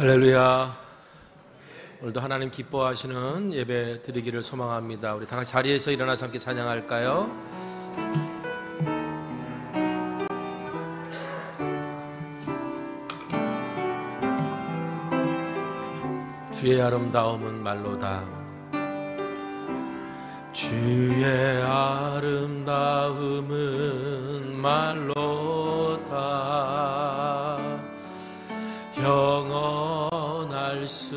할렐루야. 오늘도 하나님 기뻐하시는 예배 드리기를 소망합니다. 우리 다 같이 자리에서 일어나서 함께 찬양할까요? 주의 아름다움은 말로다. 주의 아름다움은 말로다. 영원할 수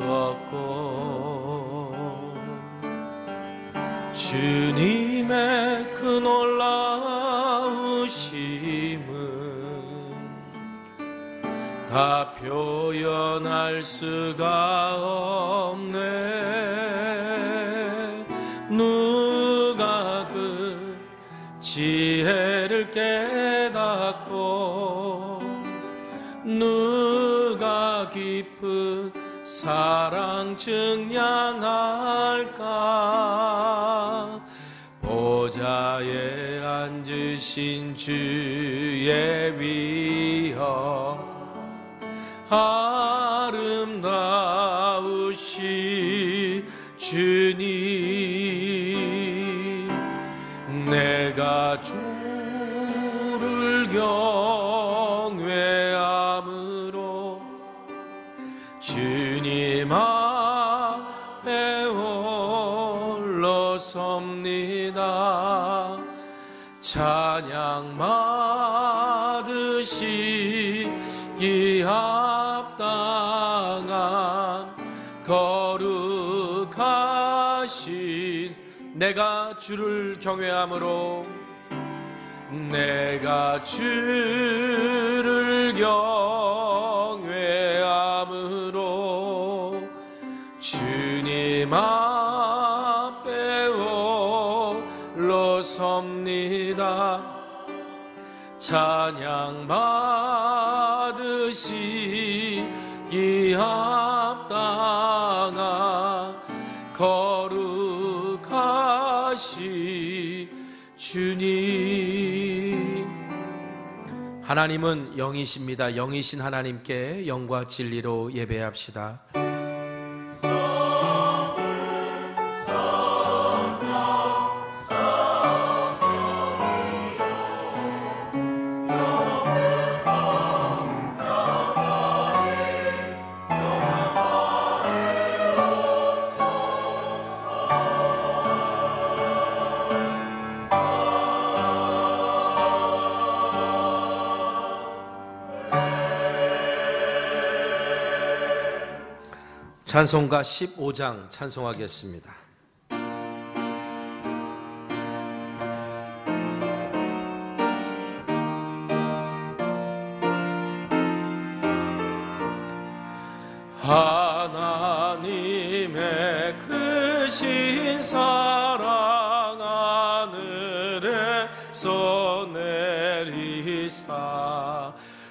없고 주님의 그 놀라우심은 다 표현할 수가 없네. 누가 그 지혜를 깨닫고 누가 깊은 사랑 증량할까. 보좌에 앉으신 주의 위엄 아름다우신 주님, 내가 주를 경외함으로 주님 앞에 홀로 섭니다. 찬양 받으시기 합당한 거룩하신, 내가 주를 경외함으로 내가 주를 경외함으로 주님 앞에 홀로 섭니다. 찬양 받으시기 합당한 거룩하신 주님. 하나님은 영이십니다. 영이신 하나님께 영과 진리로 예배합시다. 찬송가 15장 찬송하겠습니다. 하나님의 크신 사랑 하늘에서 내리사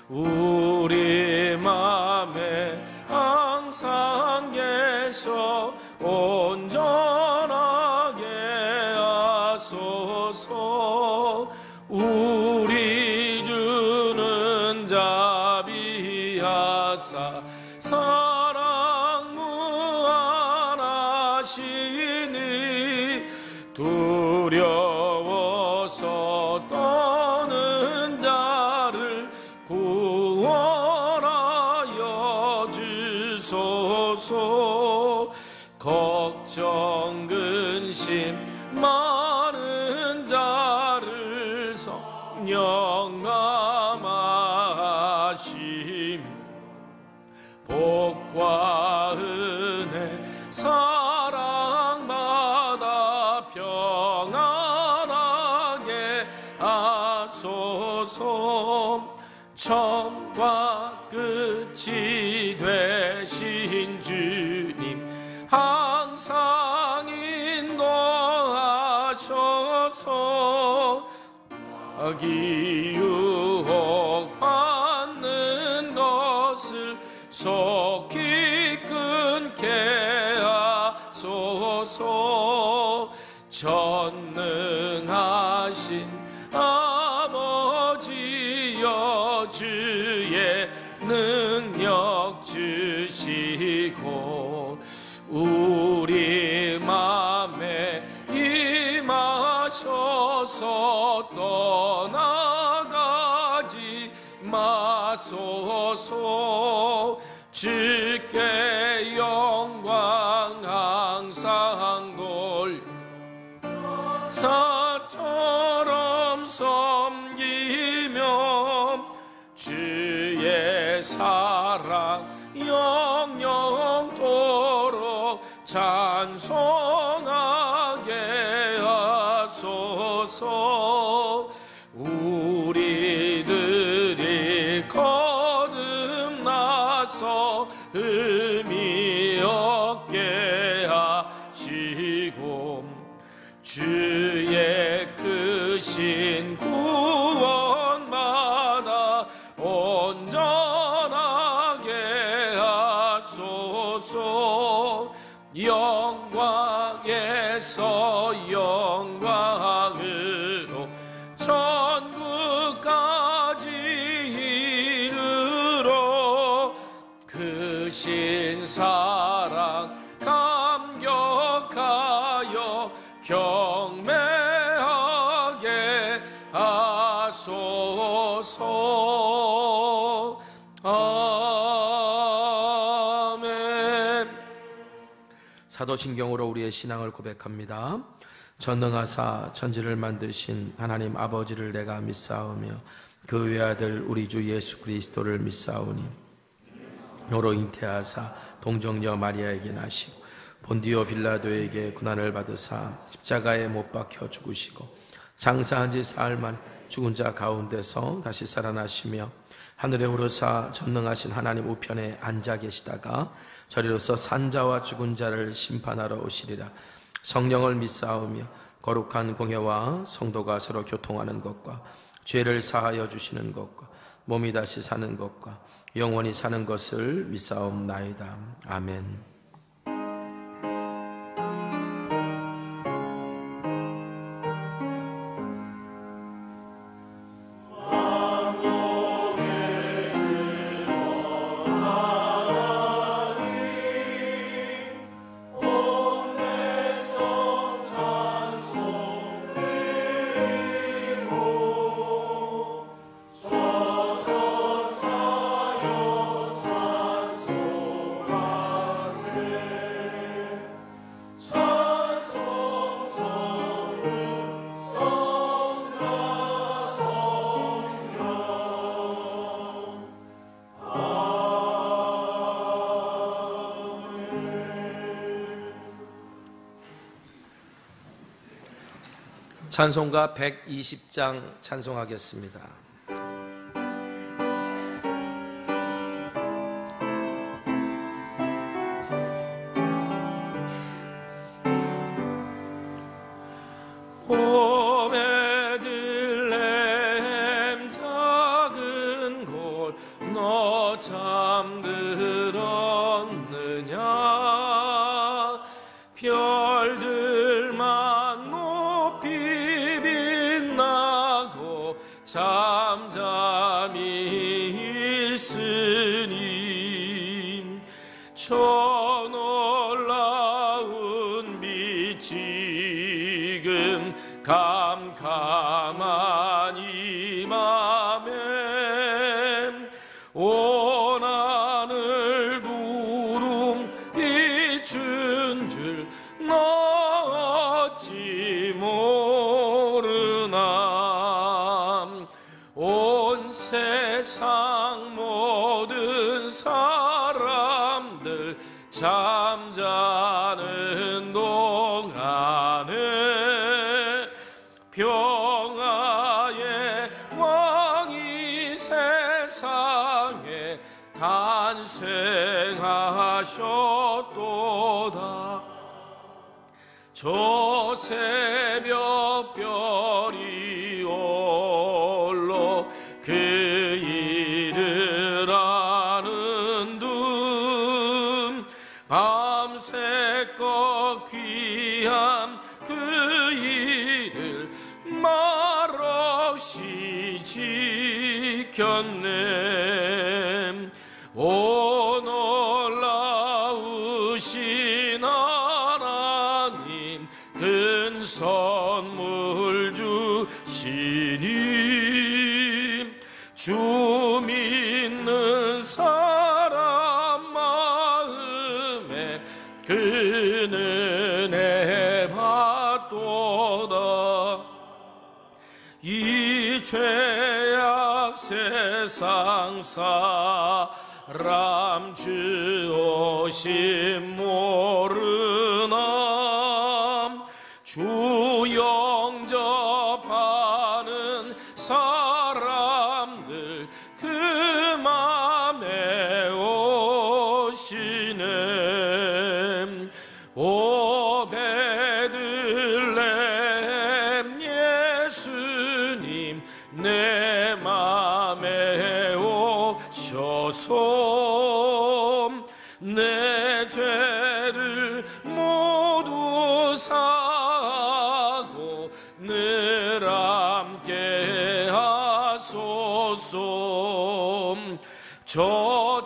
우리 맘에 항상 계셔 온전하게 하소서. 우리 주는 자비하사 사랑 무한하시니 두려워서 떠는 자를 구원하여 주소서. 걱정 근심 많은 자를 성령 감화하시며 복과 은혜 사랑마다 평안하게 하소서. 처음과 끝이 되신 주님 항상 인도하셔서 유혹 받는 것을 속히 끊게 하소서. 전능하신 아버지여 주의 능력 우리 맘에 임하셔서 떠나가지 마소서. 주께 영광 항상 돌 사처럼 섬기며 주의 사랑 영영토록 찬송하게 하소서. 우리들이 거듭나서 흠이 없게 하시고 주의 크신 구원받아 온전하게 하소서. 영광에서 영광으로 천국까지 이르러 크신 사랑 감격하여 경배하게 하소서. 아멘. 사도신경으로 우리의 신앙을 고백합니다. 전능하사 천지를 만드신 하나님 아버지를 내가 믿사오며 그 외아들 우리 주 예수 그리스도를 믿사오니 너로 잉태하사 동정녀 마리아에게 나시고 본디오 빌라도에게 고난을 받으사 십자가에 못 박혀 죽으시고 장사한 지 사흘 만 죽은 자 가운데서 다시 살아나시며 하늘에 오르사 전능하신 하나님 우편에 앉아 계시다가 저리로서 산자와 죽은 자를 심판하러 오시리라. 성령을 믿사오며 거룩한 공회와 성도가 서로 교통하는 것과 죄를 사하여 주시는 것과 몸이 다시 사는 것과 영원히 사는 것을 믿사옵나이다. 아멘. 찬송가 120장 찬송하겠습니다. 오 베들레헴 작은 곳 너 잠들었느냐. 별들만 높이 빛나고 잠잠히 있으니 저 놀라운 빛 지금 캄캄한 이 맘에 온 하늘 구름 비춘 줄 너 어찌 모르나. 온 세상 모든 사람들 잠자는 동안에 평화의 왕이 세상에 탄생하셨도다. 저 새벽별이 홀로 그 일을 아는 둥 밤새껏 귀한 그 일을 말없이 지켰네. 오 놀라우신 크신 하나님 큰 선물 주시니 주 믿는 사람 마음에 그 은혜 받도다. 이 죄악 세상 사람 주 오심 모르나 주 영접하는 사람들 그 맘에 오시네. 오 베들레헴 예수님 내 맘에 오셔서 내 죄를 모두 사하고 늘 함께 하소서. 저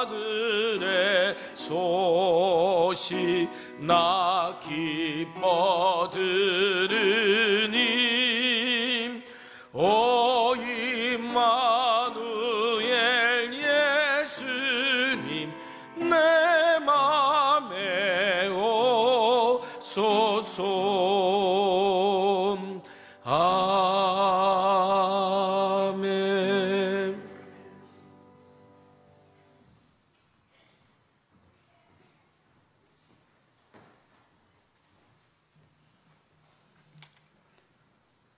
천사들의 소식 나 기뻐 들으니 오 임마누엘 예수님 내 맘에 오소서. 아멘.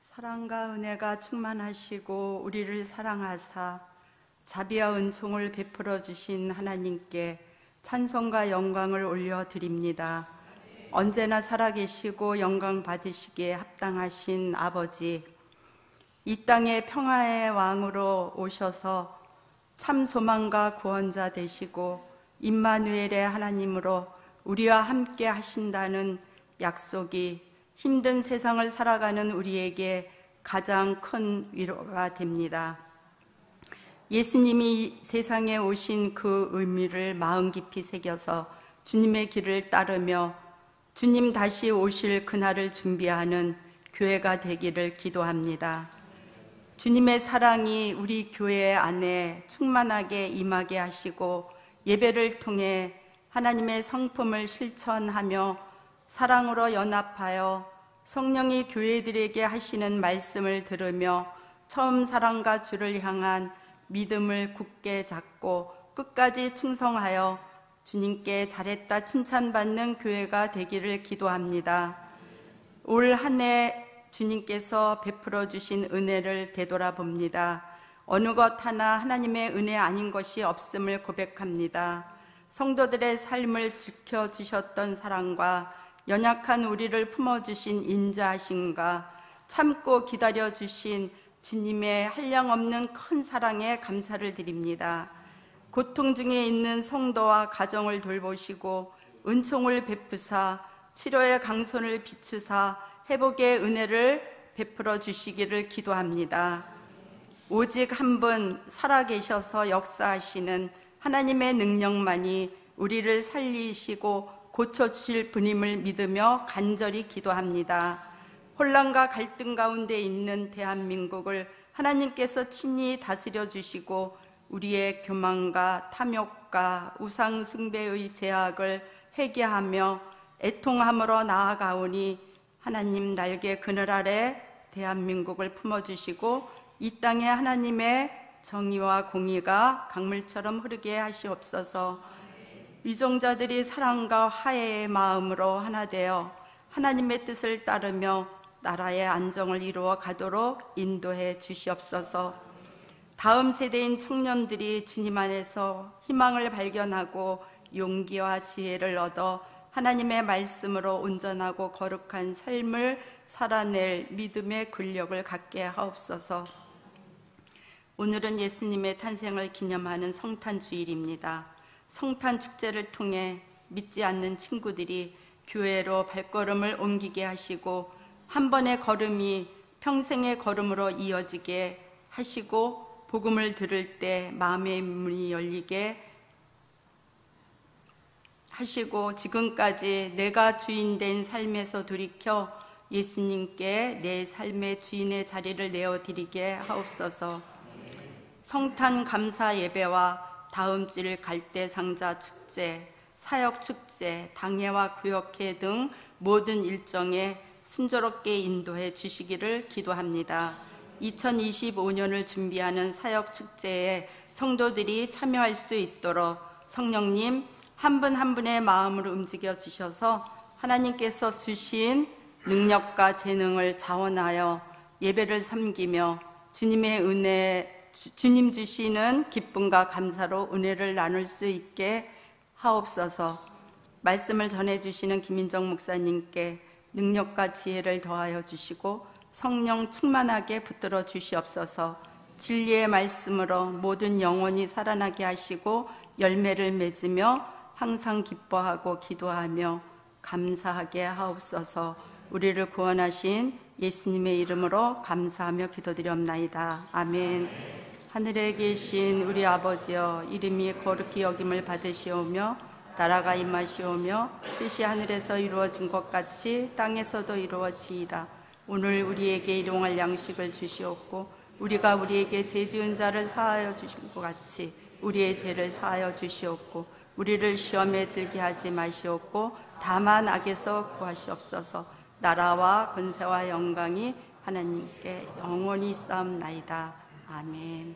사랑과 은혜가 충만하시고 우리를 사랑하사 자비와 은총을 베풀어 주신 하나님께 찬송과 영광을 올려드립니다. 언제나 살아계시고 영광 받으시기에 합당하신 아버지, 이 땅에 평화의 왕으로 오셔서 참 소망과 구원자 되시고 임마누엘의 하나님으로 우리와 함께 하신다는 약속이 힘든 세상을 살아가는 우리에게 가장 큰 위로가 됩니다. 예수님이 세상에 오신 그 의미를 마음 깊이 새겨서 주님의 길을 따르며 주님 다시 오실 그날을 준비하는 교회가 되기를 기도합니다. 주님의 사랑이 우리 교회 안에 충만하게 임하게 하시고 예배를 통해 하나님의 성품을 실천하며 사랑으로 연합하여 성령이 교회들에게 하시는 말씀을 들으며 처음 사랑과 주를 향한 믿음을 굳게 잡고 끝까지 충성하여 주님께 잘했다 칭찬받는 교회가 되기를 기도합니다. 올 한 해 주님께서 베풀어 주신 은혜를 되돌아봅니다. 어느 것 하나 하나님의 은혜 아닌 것이 없음을 고백합니다. 성도들의 삶을 지켜주셨던 사랑과 연약한 우리를 품어주신 인자하심과 참고 기다려주신 주님의 한량없는 큰 사랑에 감사를 드립니다. 고통 중에 있는 성도와 가정을 돌보시고 은총을 베푸사 치료의 강손을 비추사 회복의 은혜를 베풀어 주시기를 기도합니다. 오직 한 분 살아계셔서 역사하시는 하나님의 능력만이 우리를 살리시고 고쳐주실 분임을 믿으며 간절히 기도합니다. 혼란과 갈등 가운데 있는 대한민국을 하나님께서 친히 다스려 주시고 우리의 교만과 탐욕과 우상 숭배의 제약을 회개하며 애통함으로 나아가오니 하나님 날개 그늘 아래 대한민국을 품어주시고 이 땅에 하나님의 정의와 공의가 강물처럼 흐르게 하시옵소서. 위종자들이 사랑과 화해의 마음으로 하나 되어 하나님의 뜻을 따르며 나라의 안정을 이루어 가도록 인도해 주시옵소서. 다음 세대인 청년들이 주님 안에서 희망을 발견하고 용기와 지혜를 얻어 하나님의 말씀으로 온전하고 거룩한 삶을 살아낼 믿음의 근력을 갖게 하옵소서. 오늘은 예수님의 탄생을 기념하는 성탄주일입니다. 성탄 축제를 통해 믿지 않는 친구들이 교회로 발걸음을 옮기게 하시고 한 번의 걸음이 평생의 걸음으로 이어지게 하시고 복음을 들을 때 마음의 문이 열리게 하시고 지금까지 내가 주인 된 삶에서 돌이켜 예수님께 내 삶의 주인의 자리를 내어드리게 하옵소서. 성탄 감사 예배와 다음 주 갈대상자 축제, 사역 축제, 당회와 구역회 등 모든 일정에 순조롭게 인도해 주시기를 기도합니다. 2025년을 준비하는 사역 축제에 성도들이 참여할 수 있도록 성령님 한 분 한 분의 마음으로 움직여 주셔서 하나님께서 주신 능력과 재능을 자원하여 예배를 섬기며 주님의 은혜, 주님 주시는 기쁨과 감사로 은혜를 나눌 수 있게 하옵소서. 말씀을 전해주시는 김인정 목사님께 능력과 지혜를 더하여 주시고 성령 충만하게 붙들어 주시옵소서. 진리의 말씀으로 모든 영혼이 살아나게 하시고 열매를 맺으며 항상 기뻐하고 기도하며 감사하게 하옵소서. 우리를 구원하신 예수님의 이름으로 감사하며 기도드리옵나이다. 아멘. 하늘에 계신 우리 아버지여, 이름이 거룩히 여김을 받으시오며 나라가 임하시오며 뜻이 하늘에서 이루어진 것 같이 땅에서도 이루어지이다. 오늘 우리에게 일용할 양식을 주시옵고 우리가 우리에게 죄 지은 자를 사하여 주신 것 같이 우리의 죄를 사하여 주시옵고 우리를 시험에 들게 하지 마시옵고 다만 악에서 구하시옵소서. 나라와 권세와 영광이 하나님께 영원히 있사옵나이다. 아멘.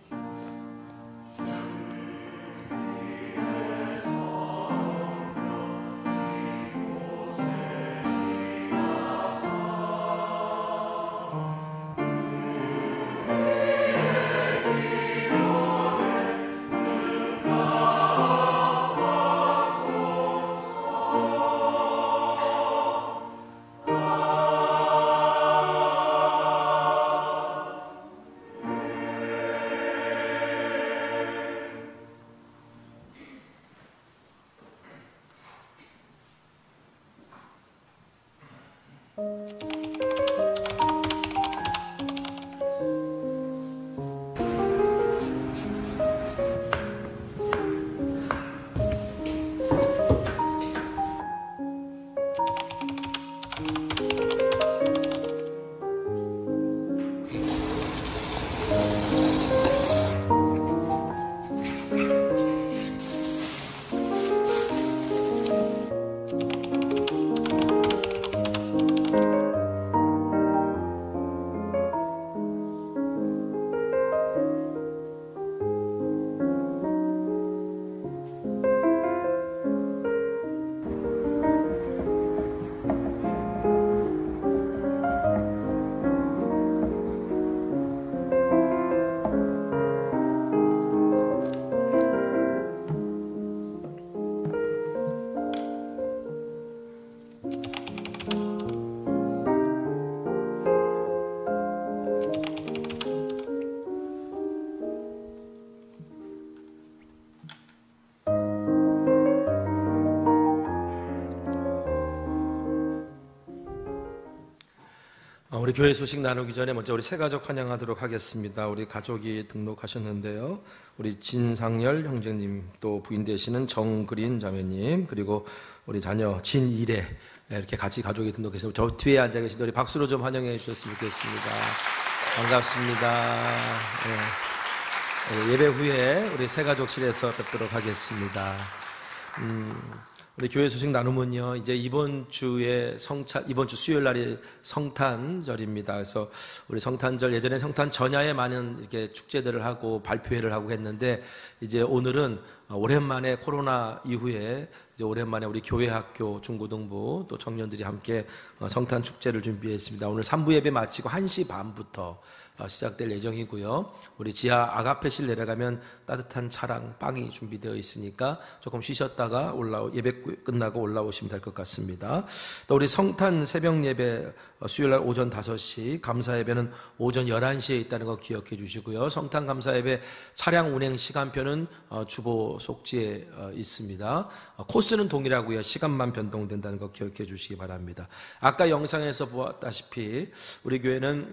우리 교회 소식 나누기 전에 먼저 우리 새 가족 환영하도록 하겠습니다. 우리 가족이 등록하셨는데요. 우리 진상열 형제님, 또 부인 되시는 정그린 자매님, 그리고 우리 자녀 진일애, 이렇게 같이 가족이 등록했습니다. 저 뒤에 앉아 계신 우리 박수로 좀 환영해 주셨으면 좋겠습니다. 반갑습니다. 네. 예배 후에 우리 새 가족실에서 뵙도록 하겠습니다. 우리 교회 소식 나누면요, 이제 이번 주 수요일 날이 성탄절입니다. 그래서 우리 성탄절, 예전에 성탄 전야에 많은 이렇게 축제들을 하고 발표회를 하고 했는데, 이제 오늘은 오랜만에 코로나 이후에 이제 오랜만에 우리 교회 학교 중고등부 또 청년들이 함께 성탄 축제를 준비했습니다. 오늘 3부 예배 마치고 1시 반부터 시작될 예정이고요. 우리 지하 아가페실 내려가면 따뜻한 차랑 빵이 준비되어 있으니까 조금 쉬셨다가 예배 끝나고 올라오시면 될 것 같습니다. 또 우리 성탄 새벽 예배 수요일날 오전 5시, 감사 예배는 오전 11시에 있다는 거 기억해 주시고요. 성탄 감사 예배 차량 운행 시간표는 주보 속지에 있습니다. 코스는 동일하고요. 시간만 변동된다는 거 기억해 주시기 바랍니다. 아까 영상에서 보았다시피 우리 교회는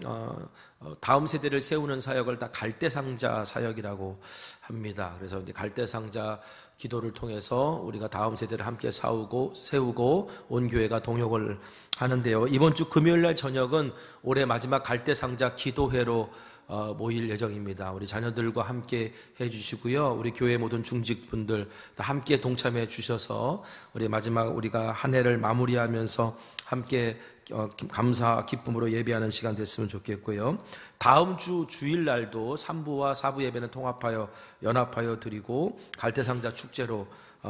다음 세대를 세우는 사역을 다 갈대상자 사역이라고 합니다. 그래서 이제 갈대상자 기도를 통해서 우리가 다음 세대를 함께 세우고 온 교회가 동역을 하는데요. 이번 주 금요일 날 저녁은 올해 마지막 갈대상자 기도회로 모일 예정입니다. 우리 자녀들과 함께 해주시고요. 우리 교회 모든 중직분들 다 함께 동참해 주셔서 우리 마지막 우리가 한 해를 마무리하면서 함께 감사 기쁨으로 예배하는 시간 됐으면 좋겠고요. 다음 주 주일날도 3부와 4부 예배는 통합하여 연합하여 드리고 갈대상자 축제로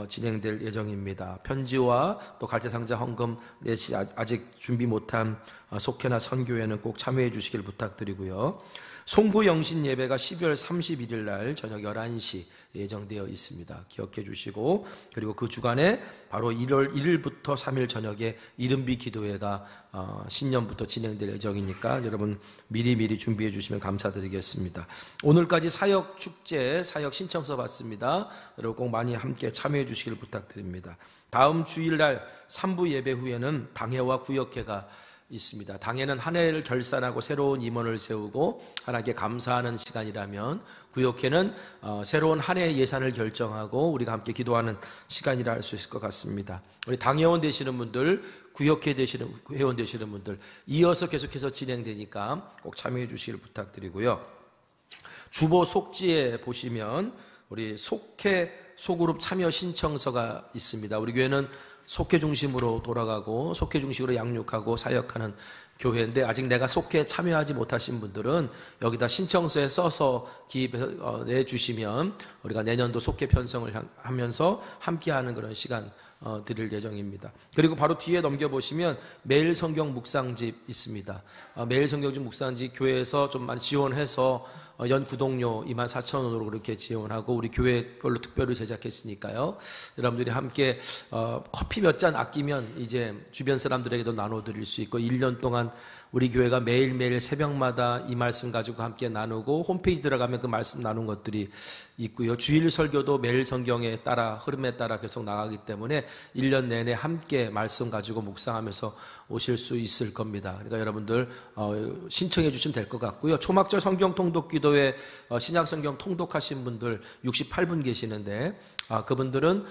진행될 예정입니다. 편지와 또 갈대상자 헌금 내시 아직 준비 못한 속회나 선교회는 꼭 참여해 주시길 부탁드리고요. 송구 영신 예배가 12월 31일 날 저녁 11시 예정되어 있습니다. 기억해 주시고, 그리고 그 주간에 바로 1월 1일부터 3일 저녁에 이른비 기도회가 신년부터 진행될 예정이니까 여러분 미리미리 준비해 주시면 감사드리겠습니다. 오늘까지 사역 축제, 사역 신청서 받습니다. 여러분 꼭 많이 함께 참여해 주시길 부탁드립니다. 다음 주일날 3부 예배 후에는 당회와 구역회가 있습니다. 당회는 한 해를 결산하고 새로운 임원을 세우고 하나님께 감사하는 시간이라면, 구역회는 새로운 한 해의 예산을 결정하고 우리가 함께 기도하는 시간이라 할 수 있을 것 같습니다. 우리 당회원 되시는 분들, 구역회 되시는 회원 되시는 분들 이어서 계속해서 진행되니까 꼭 참여해 주시길 부탁드리고요. 주보 속지에 보시면 우리 속회 소그룹 참여 신청서가 있습니다. 우리 교회는 속회 중심으로 돌아가고 속회 중심으로 양육하고 사역하는 교회인데, 아직 내가 속회에 참여하지 못하신 분들은 여기다 신청서에 써서 기입해서 내주시면 우리가 내년도 속회 편성을 하면서 함께하는 그런 시간 드릴 예정입니다. 그리고 바로 뒤에 넘겨보시면 매일 성경 묵상집 있습니다. 매일 성경집 묵상집 교회에서 좀 많이 지원해서 연 구독료 24,000원으로 그렇게 지원하고 우리 교회별로 특별히 제작했으니까요. 여러분들이 함께 커피 몇 잔 아끼면 이제 주변 사람들에게도 나눠드릴 수 있고, 1년 동안 우리 교회가 매일매일 새벽마다 이 말씀 가지고 함께 나누고, 홈페이지 들어가면 그 말씀 나눈 것들이 있고요. 주일 설교도 매일 성경에 따라 흐름에 따라 계속 나가기 때문에 1년 내내 함께 말씀 가지고 묵상하면서 오실 수 있을 겁니다. 그러니까 여러분들 신청해 주시면 될 것 같고요. 초막절 성경 통독 기도회 신약 성경 통독하신 분들 68분 계시는데, 그분들은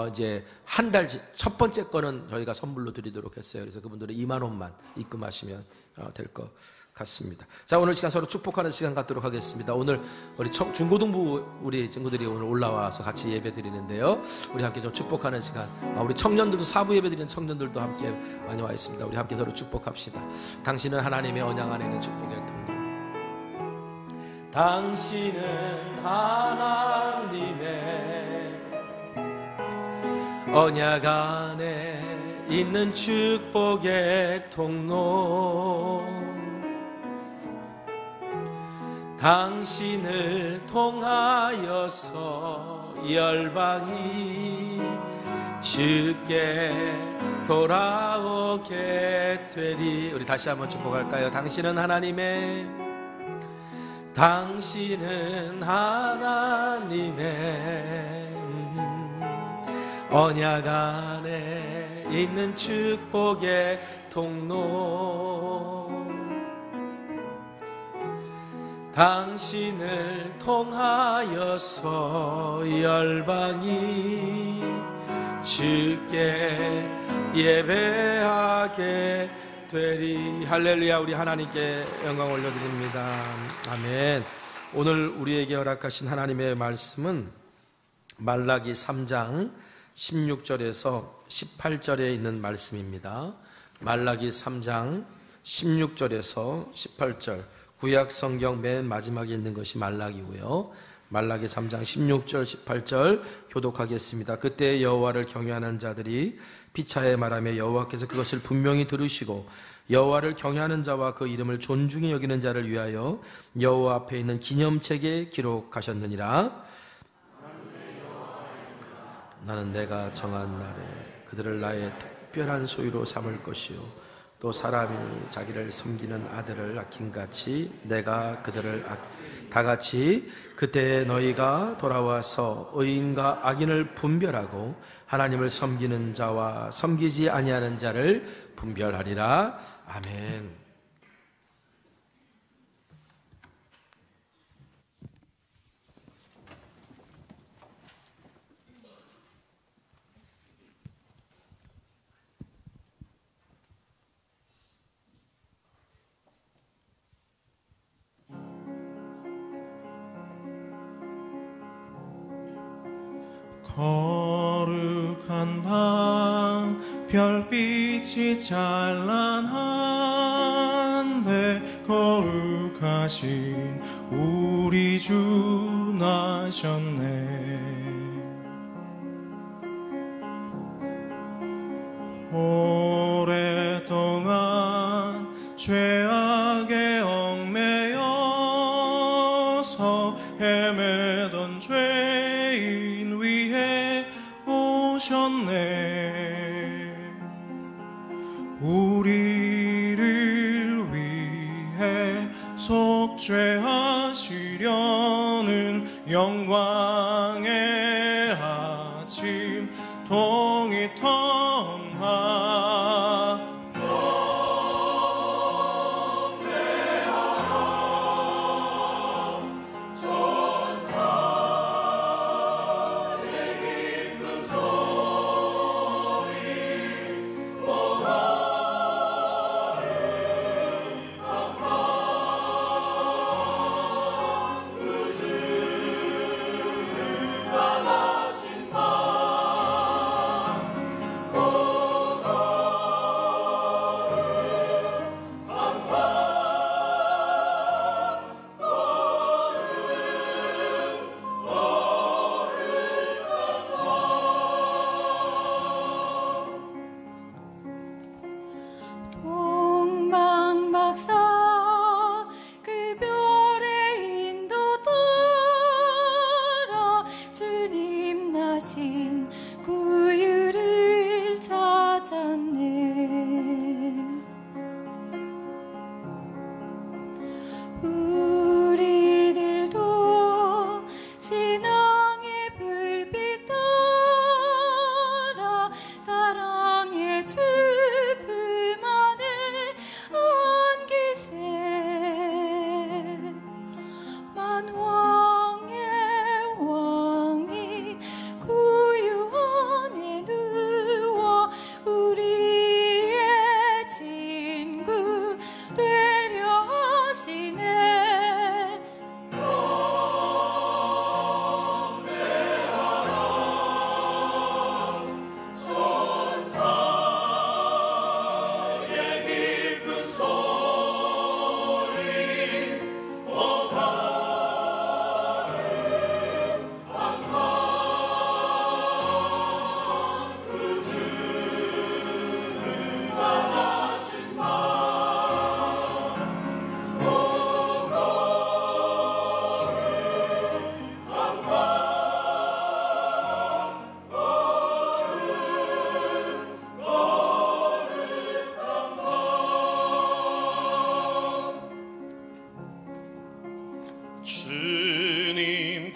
이제 한 달 첫 번째 거는 저희가 선물로 드리도록 했어요. 그래서 그분들은 2만 원만 입금하시면 될 것 같습니다. 자, 오늘 시간 서로 축복하는 시간 갖도록 하겠습니다. 오늘 우리 중고등부 우리 친구들이 오늘 올라와서 같이 예배 드리는데요. 우리 함께 좀 축복하는 시간. 우리 청년들도, 사부 예배 드리는 청년들도 함께 많이 와 있습니다. 우리 함께 서로 축복합시다. 당신은 하나님의 언약 안에 있는 축복의 통로. 당신은 하나님의 언약 안에 있는 축복의 통로. 당신을 통하여서 열방이 주께 돌아오게 되리. 우리 다시 한번 축복할까요? 당신은 하나님의 언약 안에 있는 축복의 통로. 당신을 통하여서 열방이 주께 예배하게 되리. 할렐루야. 우리 하나님께 영광 올려드립니다. 아멘. 오늘 우리에게 허락하신 하나님의 말씀은 말라기 3장 16절에서 18절에 있는 말씀입니다. 말라기 3장 16절에서 18절, 구약 성경 맨 마지막에 있는 것이 말라기고요. 말라기 3장 16절 18절 교독하겠습니다. 그때 여호와를 경외하는 자들이 피차에 말하며 여호와께서 그것을 분명히 들으시고 여호와를 경외하는 자와 그 이름을 존중히 여기는 자를 위하여 여호와 앞에 있는 기념책에 기록하셨느니라. 나는 내가 정한 날에 그들을 나의 특별한 소유로 삼을 것이요 또 사람이 자기를 섬기는 아들을 아낌같이 내가 그들을 다같이 그때 너희가 돌아와서 의인과 악인을 분별하고 하나님을 섬기는 자와 섬기지 아니하는 자를 분별하리라. 아멘. 거룩한 밤 별빛이 찬란한데 거룩하신 우리 주 나셨네. 오랫동안 죄악에 얽매여서 헤매던 죄인 위해 오셨네. 우리를 위해 속죄하시려는 영광의 아침 동이 턴하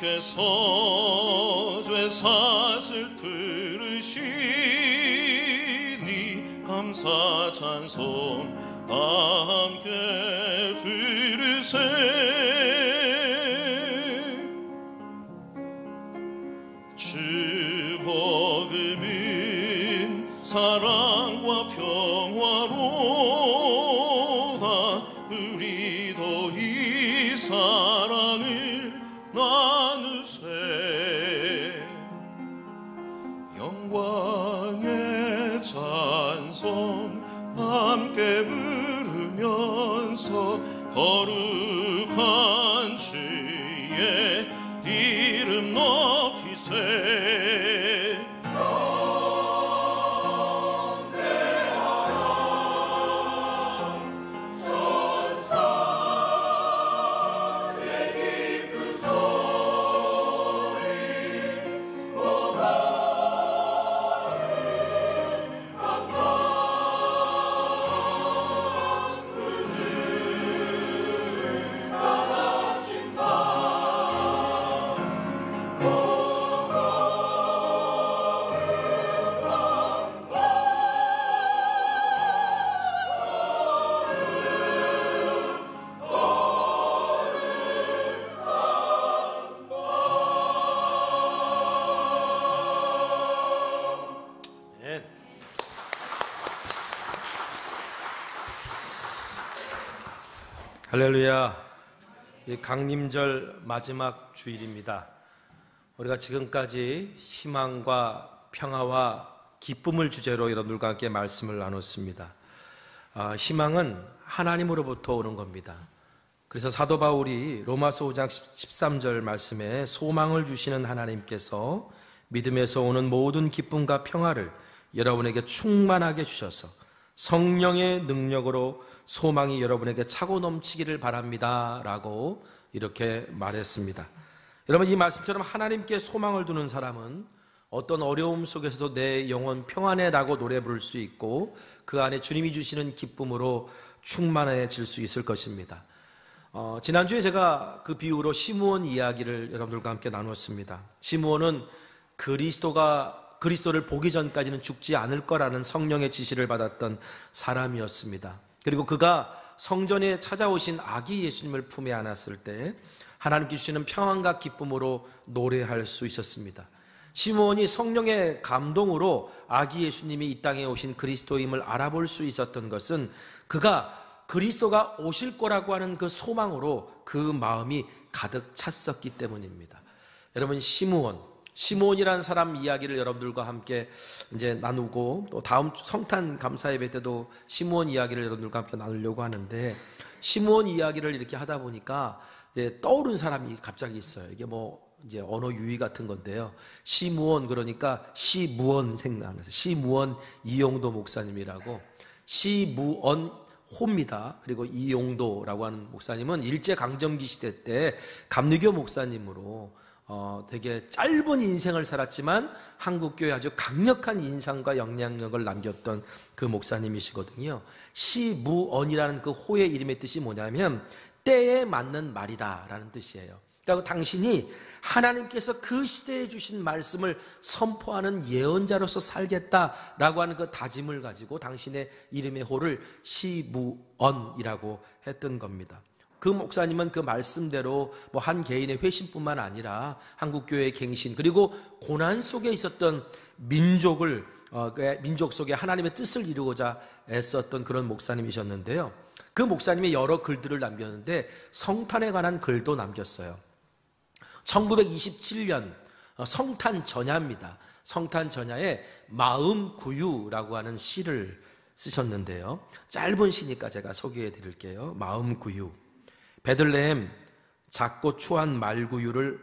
주님께서 죄사슬 들으시니 감사 찬송 함께 부르세. 주 복음은 사랑과 평화로다. 우리도 이 사랑을 나누세. 영광의 찬송 함께 부르면서 거룩한 주의 이름 높이세. 할렐루야. 강림절 마지막 주일입니다. 우리가 지금까지 희망과 평화와 기쁨을 주제로 여러분들과 함께 말씀을 나눴습니다. 희망은 하나님으로부터 오는 겁니다. 그래서 사도 바울이 로마서 5장 13절 말씀에 소망을 주시는 하나님께서 믿음에서 오는 모든 기쁨과 평화를 여러분에게 충만하게 주셔서 성령의 능력으로 소망이 여러분에게 차고 넘치기를 바랍니다 라고 이렇게 말했습니다. 여러분, 이 말씀처럼 하나님께 소망을 두는 사람은 어떤 어려움 속에서도 내 영혼 평안해 라고 노래 부를 수 있고 그 안에 주님이 주시는 기쁨으로 충만해질 수 있을 것입니다. 지난주에 제가 그 비유로 시므온 이야기를 여러분들과 함께 나눴습니다. 시므온은 그리스도를 보기 전까지는 죽지 않을 거라는 성령의 지시를 받았던 사람이었습니다. 그리고 그가 성전에 찾아오신 아기 예수님을 품에 안았을 때 하나님께 주시는 평안과 기쁨으로 노래할 수 있었습니다. 시므온이 성령의 감동으로 아기 예수님이 이 땅에 오신 그리스도임을 알아볼 수 있었던 것은 그가 그리스도가 오실 거라고 하는 그 소망으로 그 마음이 가득 찼었기 때문입니다. 여러분, 시므온이라는 사람 이야기를 여러분들과 함께 이제 나누고 또 다음 주 성탄 감사 예배 때도 시므온 이야기를 여러분들과 함께 나누려고 하는데, 시므온 이야기를 이렇게 하다 보니까 떠오른 사람이 갑자기 있어요. 이게 이제 언어 유희 같은 건데요. 시므온, 그러니까 시무원 생각나서 시무원 이용도 목사님이라고, 시무원 호입니다. 그리고 이용도라고 하는 목사님은 일제강점기 시대 때 감리교 목사님으로 되게 짧은 인생을 살았지만 한국교회에 아주 강력한 인상과 영향력을 남겼던 그 목사님이시거든요. 시무언이라는 그 호의 이름의 뜻이 뭐냐면 때에 맞는 말이다 라는 뜻이에요. 그러니까 당신이 하나님께서 그 시대에 주신 말씀을 선포하는 예언자로서 살겠다라고 하는 그 다짐을 가지고 당신의 이름의 호를 시무언이라고 했던 겁니다. 그 목사님은 그 말씀대로 한 개인의 회심뿐만 아니라 한국교회의 갱신, 그리고 고난 속에 있었던 민족 속에 하나님의 뜻을 이루고자 애썼던 그런 목사님이셨는데요. 그 목사님이 여러 글들을 남겼는데 성탄에 관한 글도 남겼어요. 1927년 성탄 전야입니다. 성탄 전야에 마음구유라고 하는 시를 쓰셨는데요. 짧은 시니까 제가 소개해 드릴게요. 마음구유. 베들레헴 작고 추한 말구유를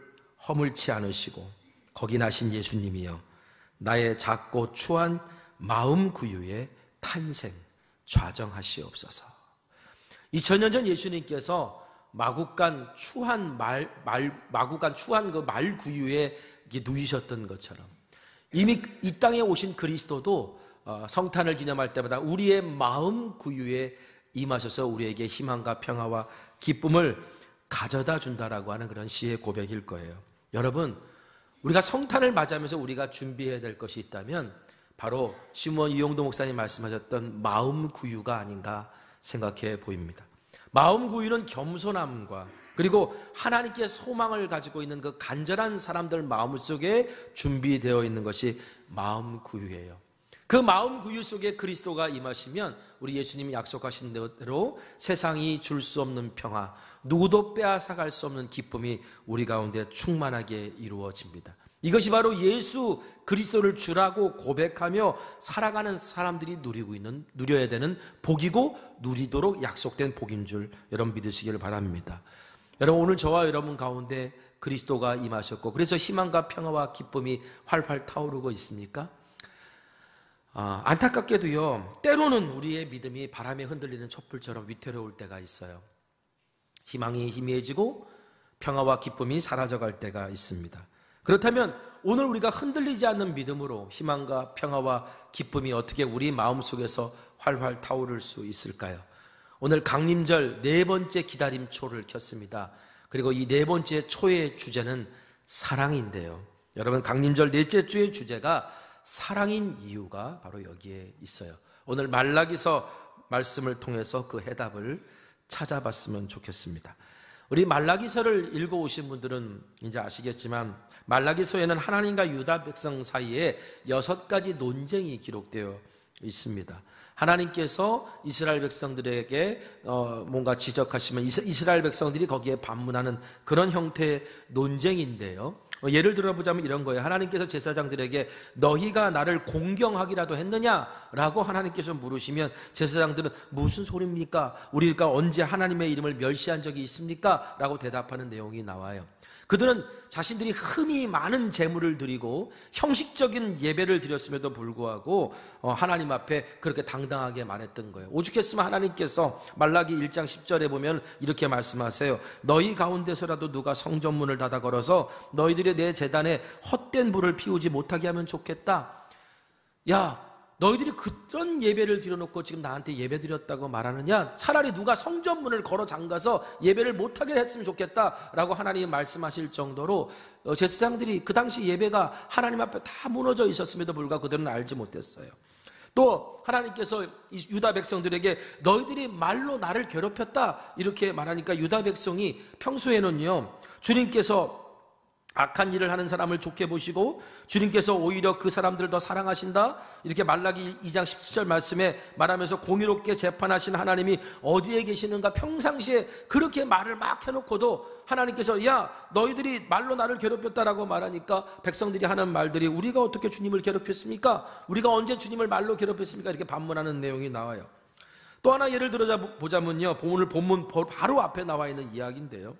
허물지 않으시고 거기 나신 예수님이여, 나의 작고 추한 마음구유의 탄생 좌정하시옵소서. 2000년 전 예수님께서 마구간 추한 그 말구유에 누이셨던 것처럼 이미 이 땅에 오신 그리스도도 성탄을 기념할 때마다 우리의 마음 구유에 임하셔서 우리에게 희망과 평화와 기쁨을 가져다 준다라고 하는 그런 시의 고백일 거예요. 여러분, 우리가 성탄을 맞이하면서 우리가 준비해야 될 것이 있다면 바로 시므온 이용도 목사님 말씀하셨던 마음 구유가 아닌가 생각해 보입니다. 마음 구유는 겸손함과 그리고 하나님께 소망을 가지고 있는 그 간절한 사람들 마음속에 준비되어 있는 것이 마음 구유예요. 그 마음 구유 속에 그리스도가 임하시면 우리 예수님이 약속하신 대로 세상이 줄 수 없는 평화, 누구도 빼앗아갈 수 없는 기쁨이 우리 가운데 충만하게 이루어집니다. 이것이 바로 예수 그리스도를 주라고 고백하며 살아가는 사람들이 누려야 되는 복이고 누리도록 약속된 복인 줄 여러분 믿으시기를 바랍니다. 여러분, 오늘 저와 여러분 가운데 그리스도가 임하셨고 그래서 희망과 평화와 기쁨이 활활 타오르고 있습니까? 안타깝게도요, 때로는 우리의 믿음이 바람에 흔들리는 촛불처럼 위태로울 때가 있어요. 희망이 희미해지고 평화와 기쁨이 사라져갈 때가 있습니다. 그렇다면 오늘 우리가 흔들리지 않는 믿음으로 희망과 평화와 기쁨이 어떻게 우리 마음속에서 활활 타오를 수 있을까요? 오늘 강림절 네 번째 기다림초를 켰습니다. 그리고 이 네 번째 초의 주제는 사랑인데요. 여러분, 강림절 넷째 주의 주제가 사랑인 이유가 바로 여기에 있어요. 오늘 말라기서 말씀을 통해서 그 해답을 찾아봤으면 좋겠습니다. 우리 말라기서를 읽어오신 분들은 이제 아시겠지만 말라기서에는 하나님과 유다 백성 사이에 6가지 논쟁이 기록되어 있습니다. 하나님께서 이스라엘 백성들에게 뭔가 지적하시면 이스라엘 백성들이 거기에 반문하는 그런 형태의 논쟁인데요. 예를 들어보자면 이런 거예요. 하나님께서 제사장들에게 너희가 나를 공경하기라도 했느냐라고 하나님께서 물으시면 제사장들은 무슨 소리입니까? 우리가 언제 하나님의 이름을 멸시한 적이 있습니까? 라고 대답하는 내용이 나와요. 그들은 자신들이 흠이 많은 제물을 드리고 형식적인 예배를 드렸음에도 불구하고 하나님 앞에 그렇게 당당하게 말했던 거예요. 오죽했으면 하나님께서 말라기 1장 10절에 보면 이렇게 말씀하세요. 너희 가운데서라도 누가 성전문을 닫아 걸어서 너희들이 내 제단에 헛된 불을 피우지 못하게 하면 좋겠다. 야, 너희들이 그런 예배를 드려놓고 지금 나한테 예배 드렸다고 말하느냐? 차라리 누가 성전문을 걸어 잠가서 예배를 못하게 했으면 좋겠다라고 하나님이 말씀하실 정도로 제사장들이 그 당시 예배가 하나님 앞에 다 무너져 있었음에도 불구하고 그들은 알지 못했어요. 또 하나님께서 유다 백성들에게 너희들이 말로 나를 괴롭혔다 이렇게 말하니까 유다 백성이 평소에는요, 주님께서 악한 일을 하는 사람을 좋게 보시고 주님께서 오히려 그 사람들을 더 사랑하신다 이렇게 말라기 2장 17절 말씀에 말하면서 공의롭게 재판하신 하나님이 어디에 계시는가 평상시에 그렇게 말을 막 해놓고도 하나님께서 야 너희들이 말로 나를 괴롭혔다라고 말하니까 백성들이 하는 말들이 우리가 어떻게 주님을 괴롭혔습니까? 우리가 언제 주님을 말로 괴롭혔습니까? 이렇게 반문하는 내용이 나와요. 또 하나 예를 들어 보자면요, 오늘 본문 바로 앞에 나와 있는 이야기인데요,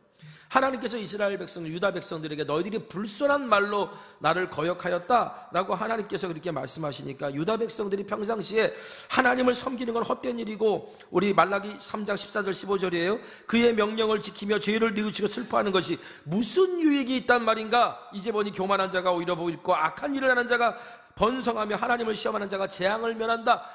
하나님께서 이스라엘 백성, 유다 백성들에게 너희들이 불손한 말로 나를 거역하였다라고 하나님께서 그렇게 말씀하시니까 유다 백성들이 평상시에 하나님을 섬기는 건 헛된 일이고, 우리 말라기 3장 14절 15절이에요. 그의 명령을 지키며 죄를 뉘우치고 슬퍼하는 것이 무슨 유익이 있단 말인가? 이제 보니 교만한 자가 오히려 보이고 악한 일을 하는 자가 번성하며 하나님을 시험하는 자가 재앙을 면한다.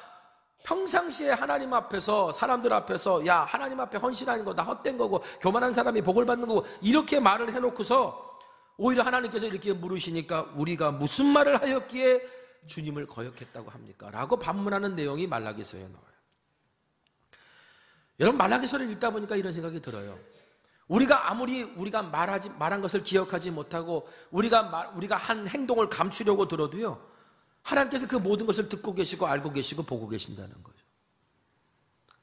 평상시에 하나님 앞에서, 사람들 앞에서 야 하나님 앞에 헌신하는 거 다 헛된 거고 교만한 사람이 복을 받는 거고 이렇게 말을 해놓고서 오히려 하나님께서 이렇게 물으시니까 우리가 무슨 말을 하였기에 주님을 거역했다고 합니까? 라고 반문하는 내용이 말라기서에 나와요. 여러분, 말라기서를 읽다 보니까 이런 생각이 들어요. 우리가 아무리 우리가 말한 것을 기억하지 못하고 우리가 한 행동을 감추려고 들어도요, 하나님께서 그 모든 것을 듣고 계시고 알고 계시고 보고 계신다는 거죠.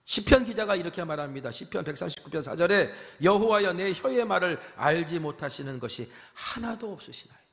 시편 기자가 이렇게 말합니다. 시편 139편 4절에 여호와여 내 혀의 말을 알지 못하시는 것이 하나도 없으시나이다.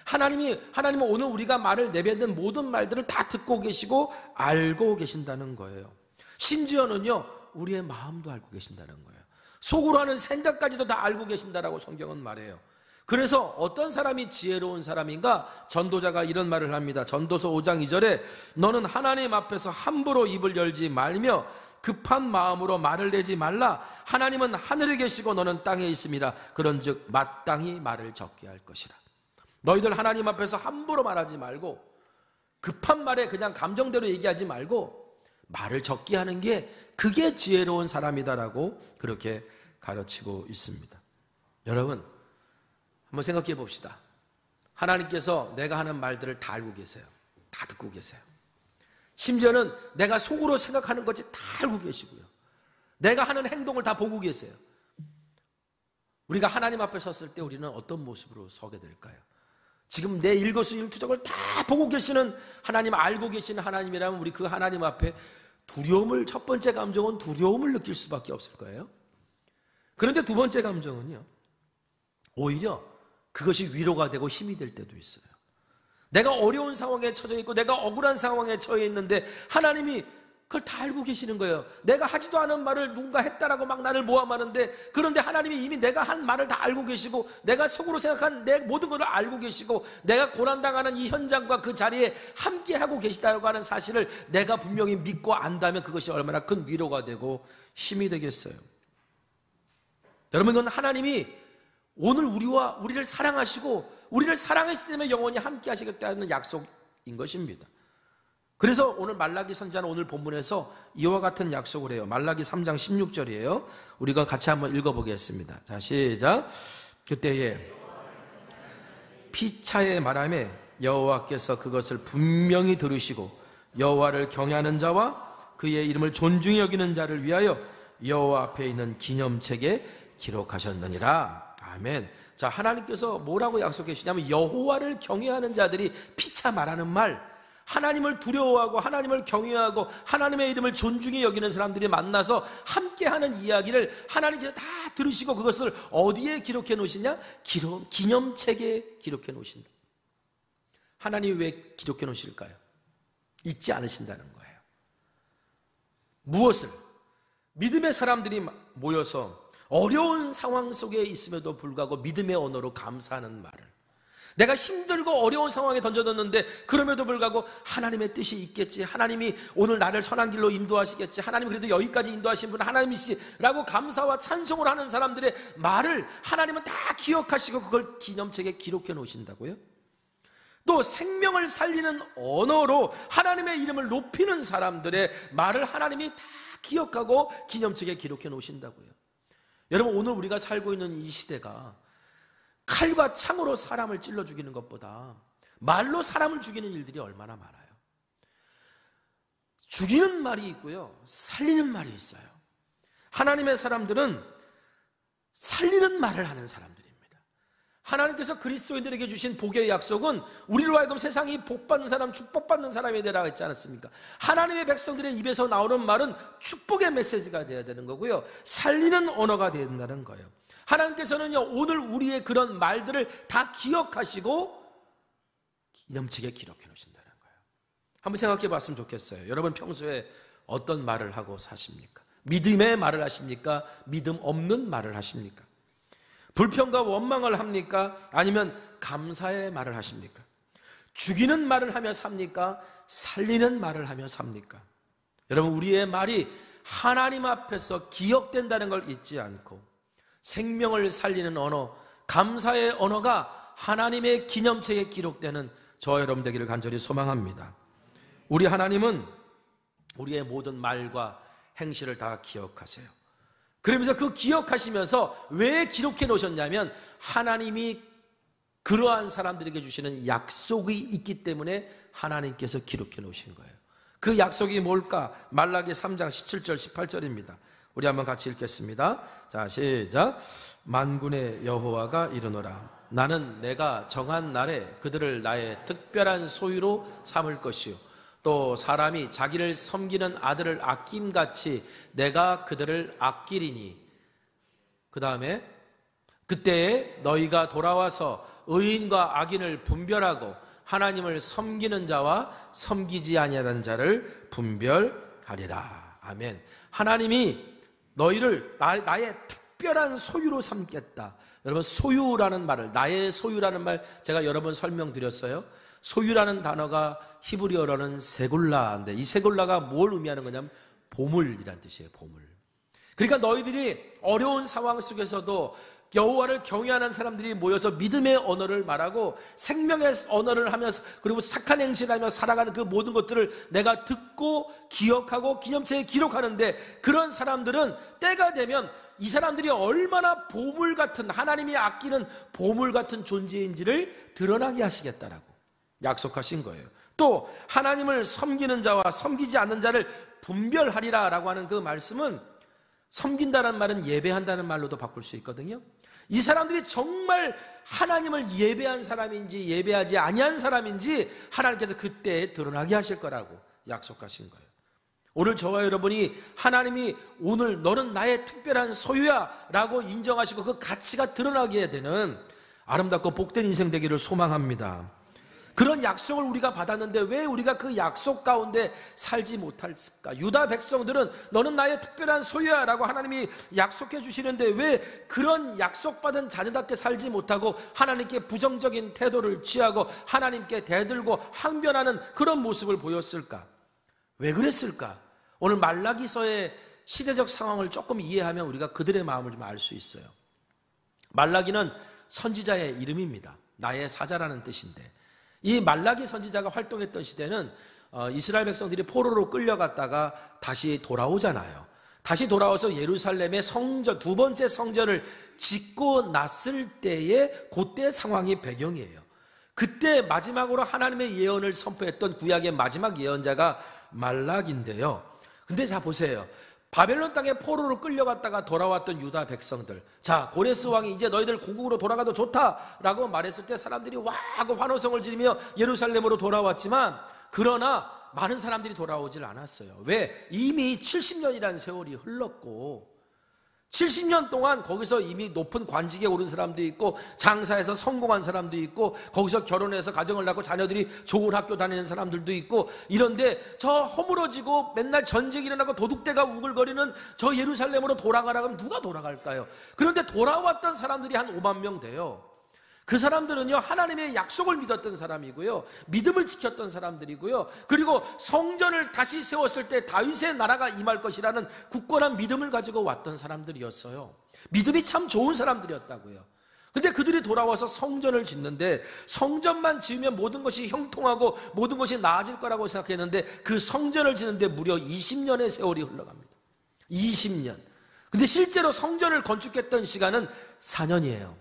하나님은 오늘 우리가 말을 내뱉는 모든 말들을 다 듣고 계시고 알고 계신다는 거예요. 심지어는요, 우리의 마음도 알고 계신다는 거예요. 속으로 하는 생각까지도 다 알고 계신다라고 성경은 말해요. 그래서 어떤 사람이 지혜로운 사람인가? 전도자가 이런 말을 합니다. 전도서 5장 2절에 너는 하나님 앞에서 함부로 입을 열지 말며 급한 마음으로 말을 내지 말라. 하나님은 하늘에 계시고 너는 땅에 있습니다. 그런즉 마땅히 말을 적게 할 것이라. 너희들 하나님 앞에서 함부로 말하지 말고 급한 말에 그냥 감정대로 얘기하지 말고 말을 적게 하는 게 그게 지혜로운 사람이다라고 그렇게 가르치고 있습니다. 여러분, 한번 생각해 봅시다. 하나님께서 내가 하는 말들을 다 알고 계세요. 다 듣고 계세요. 심지어는 내가 속으로 생각하는 것이 다 알고 계시고요, 내가 하는 행동을 다 보고 계세요. 우리가 하나님 앞에 섰을 때 우리는 어떤 모습으로 서게 될까요? 지금 내 일거수일투족을 다 보고 계시는 하나님, 알고 계시는 하나님이라면 우리 그 하나님 앞에 두려움을, 첫 번째 감정은 두려움을 느낄 수밖에 없을 거예요. 그런데 두 번째 감정은요, 오히려 그것이 위로가 되고 힘이 될 때도 있어요. 내가 어려운 상황에 처져 있고 내가 억울한 상황에 처해 있는데 하나님이 그걸 다 알고 계시는 거예요. 내가 하지도 않은 말을 누군가 했다라고 막 나를 모함하는데, 그런데 하나님이 이미 내가 한 말을 다 알고 계시고 내가 속으로 생각한 내 모든 것을 알고 계시고 내가 고난당하는 이 현장과 그 자리에 함께하고 계시다고 하는 사실을 내가 분명히 믿고 안다면 그것이 얼마나 큰 위로가 되고 힘이 되겠어요. 여러분, 이건 하나님이 오늘 우리를 사랑하시고 우리를 사랑했기 때문에 영원히 함께 하시겠다는 약속인 것입니다. 그래서 오늘 말라기 선지자는 오늘 본문에서 이와 같은 약속을 해요. 말라기 3장 16절이에요. 우리가 같이 한번 읽어보겠습니다. 자, 시작. 그때에 피차의 말함에 여호와께서 그것을 분명히 들으시고 여호와를 경외하는 자와 그의 이름을 존중히 여기는 자를 위하여 여호와 앞에 있는 기념책에 기록하셨느니라. 아멘. 자, 하나님께서 뭐라고 약속해 주시냐면 여호와를 경외하는 자들이 피차 말하는 말, 하나님을 두려워하고 하나님을 경외하고 하나님의 이름을 존중히 여기는 사람들이 만나서 함께하는 이야기를 하나님께서 다 들으시고 그것을 어디에 기록해 놓으시냐? 기념책에 기록해 놓으신다. 하나님이 왜 기록해 놓으실까요? 잊지 않으신다는 거예요. 무엇을? 믿음의 사람들이 모여서 어려운 상황 속에 있음에도 불구하고 믿음의 언어로 감사하는 말을, 내가 힘들고 어려운 상황에 던져뒀는데 그럼에도 불구하고 하나님의 뜻이 있겠지, 하나님이 오늘 나를 선한 길로 인도하시겠지, 하나님이 그래도 여기까지 인도하신 분은 하나님이시라고 감사와 찬송을 하는 사람들의 말을 하나님은 다 기억하시고 그걸 기념책에 기록해 놓으신다고요. 또 생명을 살리는 언어로 하나님의 이름을 높이는 사람들의 말을 하나님이 다 기억하고 기념책에 기록해 놓으신다고요. 여러분, 오늘 우리가 살고 있는 이 시대가 칼과 창으로 사람을 찔러 죽이는 것보다 말로 사람을 죽이는 일들이 얼마나 많아요. 죽이는 말이 있고요, 살리는 말이 있어요. 하나님의 사람들은 살리는 말을 하는 사람들입니다. 하나님께서 그리스도인들에게 주신 복의 약속은 우리로 하여금 세상이 복받는 사람, 축복받는 사람이 되라고 했지 않았습니까? 하나님의 백성들의 입에서 나오는 말은 축복의 메시지가 되어야 되는 거고요, 살리는 언어가 되어야 된다는 거예요. 하나님께서는요, 오늘 우리의 그런 말들을 다 기억하시고 기념책에 기록해 놓으신다는 거예요. 한번 생각해 봤으면 좋겠어요. 여러분 평소에 어떤 말을 하고 사십니까? 믿음의 말을 하십니까? 믿음 없는 말을 하십니까? 불평과 원망을 합니까? 아니면 감사의 말을 하십니까? 죽이는 말을 하며 삽니까? 살리는 말을 하며 삽니까? 여러분, 우리의 말이 하나님 앞에서 기억된다는 걸 잊지 않고 생명을 살리는 언어, 감사의 언어가 하나님의 기념책에 기록되는 저와 여러분 되기를 간절히 소망합니다. 우리 하나님은 우리의 모든 말과 행실을 다 기억하세요. 그러면서 그 기억하시면서 왜 기록해 놓으셨냐면 하나님이 그러한 사람들에게 주시는 약속이 있기 때문에 하나님께서 기록해 놓으신 거예요. 그 약속이 뭘까? 말라기 3장 17절 18절입니다. 우리 한번 같이 읽겠습니다. 자, 시작. 만군의 여호와가 이르노라. 나는 내가 정한 날에 그들을 나의 특별한 소유로 삼을 것이요, 또 사람이 자기를 섬기는 아들을 아낌같이 내가 그들을 아끼리니, 그 다음에 그때에 너희가 돌아와서 의인과 악인을 분별하고 하나님을 섬기는 자와 섬기지 아니하는 자를 분별하리라. 아멘. 하나님이 너희를 나의 특별한 소유로 삼겠다. 여러분, 소유라는 말을, 나의 소유라는 말 제가 여러 번 설명드렸어요. 소유라는 단어가 히브리어로는 세골라인데, 이 세골라가 뭘 의미하는 거냐면 보물이란 뜻이에요. 보물. 그러니까 너희들이 어려운 상황 속에서도 여호와를 경외하는 사람들이 모여서 믿음의 언어를 말하고 생명의 언어를 하면서, 그리고 착한 행실을 하며 살아가는 그 모든 것들을 내가 듣고 기억하고 기념책에 기록하는데, 그런 사람들은 때가 되면 이 사람들이 얼마나 보물 같은, 하나님이 아끼는 보물 같은 존재인지를 드러나게 하시겠다라고 약속하신 거예요. 또 하나님을 섬기는 자와 섬기지 않는 자를 분별하리라 라고 하는 그 말씀은, 섬긴다는 말은 예배한다는 말로도 바꿀 수 있거든요. 이 사람들이 정말 하나님을 예배한 사람인지 예배하지 아니한 사람인지 하나님께서 그때 드러나게 하실 거라고 약속하신 거예요. 오늘 저와 여러분이 하나님이 오늘 너는 나의 특별한 소유야 라고 인정하시고 그 가치가 드러나게 되는 아름답고 복된 인생 되기를 소망합니다. 그런 약속을 우리가 받았는데 왜 우리가 그 약속 가운데 살지 못할까? 유다 백성들은 너는 나의 특별한 소유야 라고 하나님이 약속해 주시는데 왜 그런 약속받은 자녀답게 살지 못하고 하나님께 부정적인 태도를 취하고 하나님께 대들고 항변하는 그런 모습을 보였을까? 왜 그랬을까? 오늘 말라기서의 시대적 상황을 조금 이해하면 우리가 그들의 마음을 좀 알 수 있어요. 말라기는 선지자의 이름입니다. 나의 사자라는 뜻인데, 이 말라기 선지자가 활동했던 시대는 이스라엘 백성들이 포로로 끌려갔다가 다시 돌아오잖아요. 다시 돌아와서 예루살렘의 성전, 두 번째 성전을 짓고 났을 때의 그때 상황이 배경이에요. 그때 마지막으로 하나님의 예언을 선포했던 구약의 마지막 예언자가 말라기인데요. 근데 자 보세요. 바벨론 땅에 포로로 끌려갔다가 돌아왔던 유다 백성들, 자 고레스 왕이 이제 너희들 고국으로 돌아가도 좋다라고 말했을 때 사람들이 와 하고 환호성을 지르며 예루살렘으로 돌아왔지만 그러나 많은 사람들이 돌아오질 않았어요. 왜? 이미 70년이라는 세월이 흘렀고 70년 동안 거기서 이미 높은 관직에 오른 사람도 있고 장사해서 성공한 사람도 있고 거기서 결혼해서 가정을 낳고 자녀들이 좋은 학교 다니는 사람들도 있고 이런데 저 허물어지고 맨날 전쟁이 일어나고 도둑대가 우글거리는 저 예루살렘으로 돌아가라 그러면 누가 돌아갈까요? 그런데 돌아왔던 사람들이 한 5만 명 돼요. 그 사람들은요, 하나님의 약속을 믿었던 사람이고요, 믿음을 지켰던 사람들이고요, 그리고 성전을 다시 세웠을 때 다윗의 나라가 임할 것이라는 굳건한 믿음을 가지고 왔던 사람들이었어요. 믿음이 참 좋은 사람들이었다고요. 근데 그들이 돌아와서 성전을 짓는데 성전만 지으면 모든 것이 형통하고 모든 것이 나아질 거라고 생각했는데 그 성전을 짓는데 무려 20년의 세월이 흘러갑니다. 20년. 근데 실제로 성전을 건축했던 시간은 4년이에요.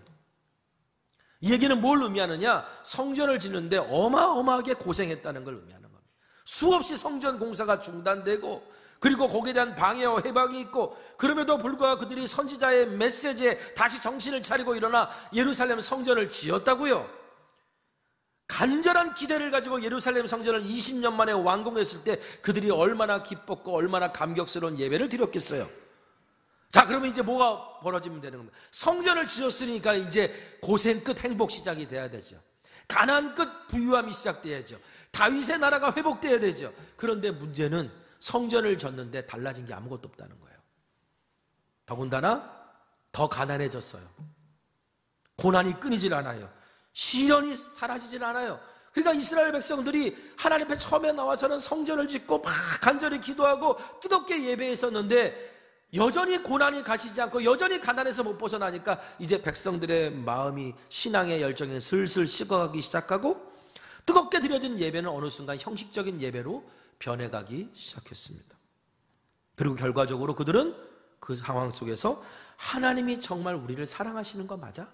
이 얘기는 뭘 의미하느냐? 성전을 짓는데 어마어마하게 고생했다는 걸 의미하는 겁니다. 수없이 성전 공사가 중단되고 그리고 거기에 대한 방해와 해방이 있고 그럼에도 불구하고 그들이 선지자의 메시지에 다시 정신을 차리고 일어나 예루살렘 성전을 지었다고요. 간절한 기대를 가지고 예루살렘 성전을 20년 만에 완공했을 때 그들이 얼마나 기뻤고 얼마나 감격스러운 예배를 드렸겠어요. 자, 그러면 이제 뭐가 벌어지면 되는 겁니다. 성전을 지었으니까 이제 고생 끝 행복 시작이 돼야 되죠. 가난 끝 부유함이 시작돼야죠. 다윗의 나라가 회복돼야 되죠. 그런데 문제는 성전을 졌는데 달라진 게 아무것도 없다는 거예요. 더군다나 더 가난해졌어요. 고난이 끊이질 않아요. 시련이 사라지질 않아요. 그러니까 이스라엘 백성들이 하나님 앞에 처음에 나와서는 성전을 짓고 막 간절히 기도하고 뜨겁게 예배했었는데 여전히 고난이 가시지 않고 여전히 가난에서 못 벗어나니까 이제 백성들의 마음이 신앙의 열정이 슬슬 식어가기 시작하고 뜨겁게 드려진 예배는 어느 순간 형식적인 예배로 변해가기 시작했습니다. 그리고 결과적으로 그들은 그 상황 속에서 하나님이 정말 우리를 사랑하시는 거 맞아?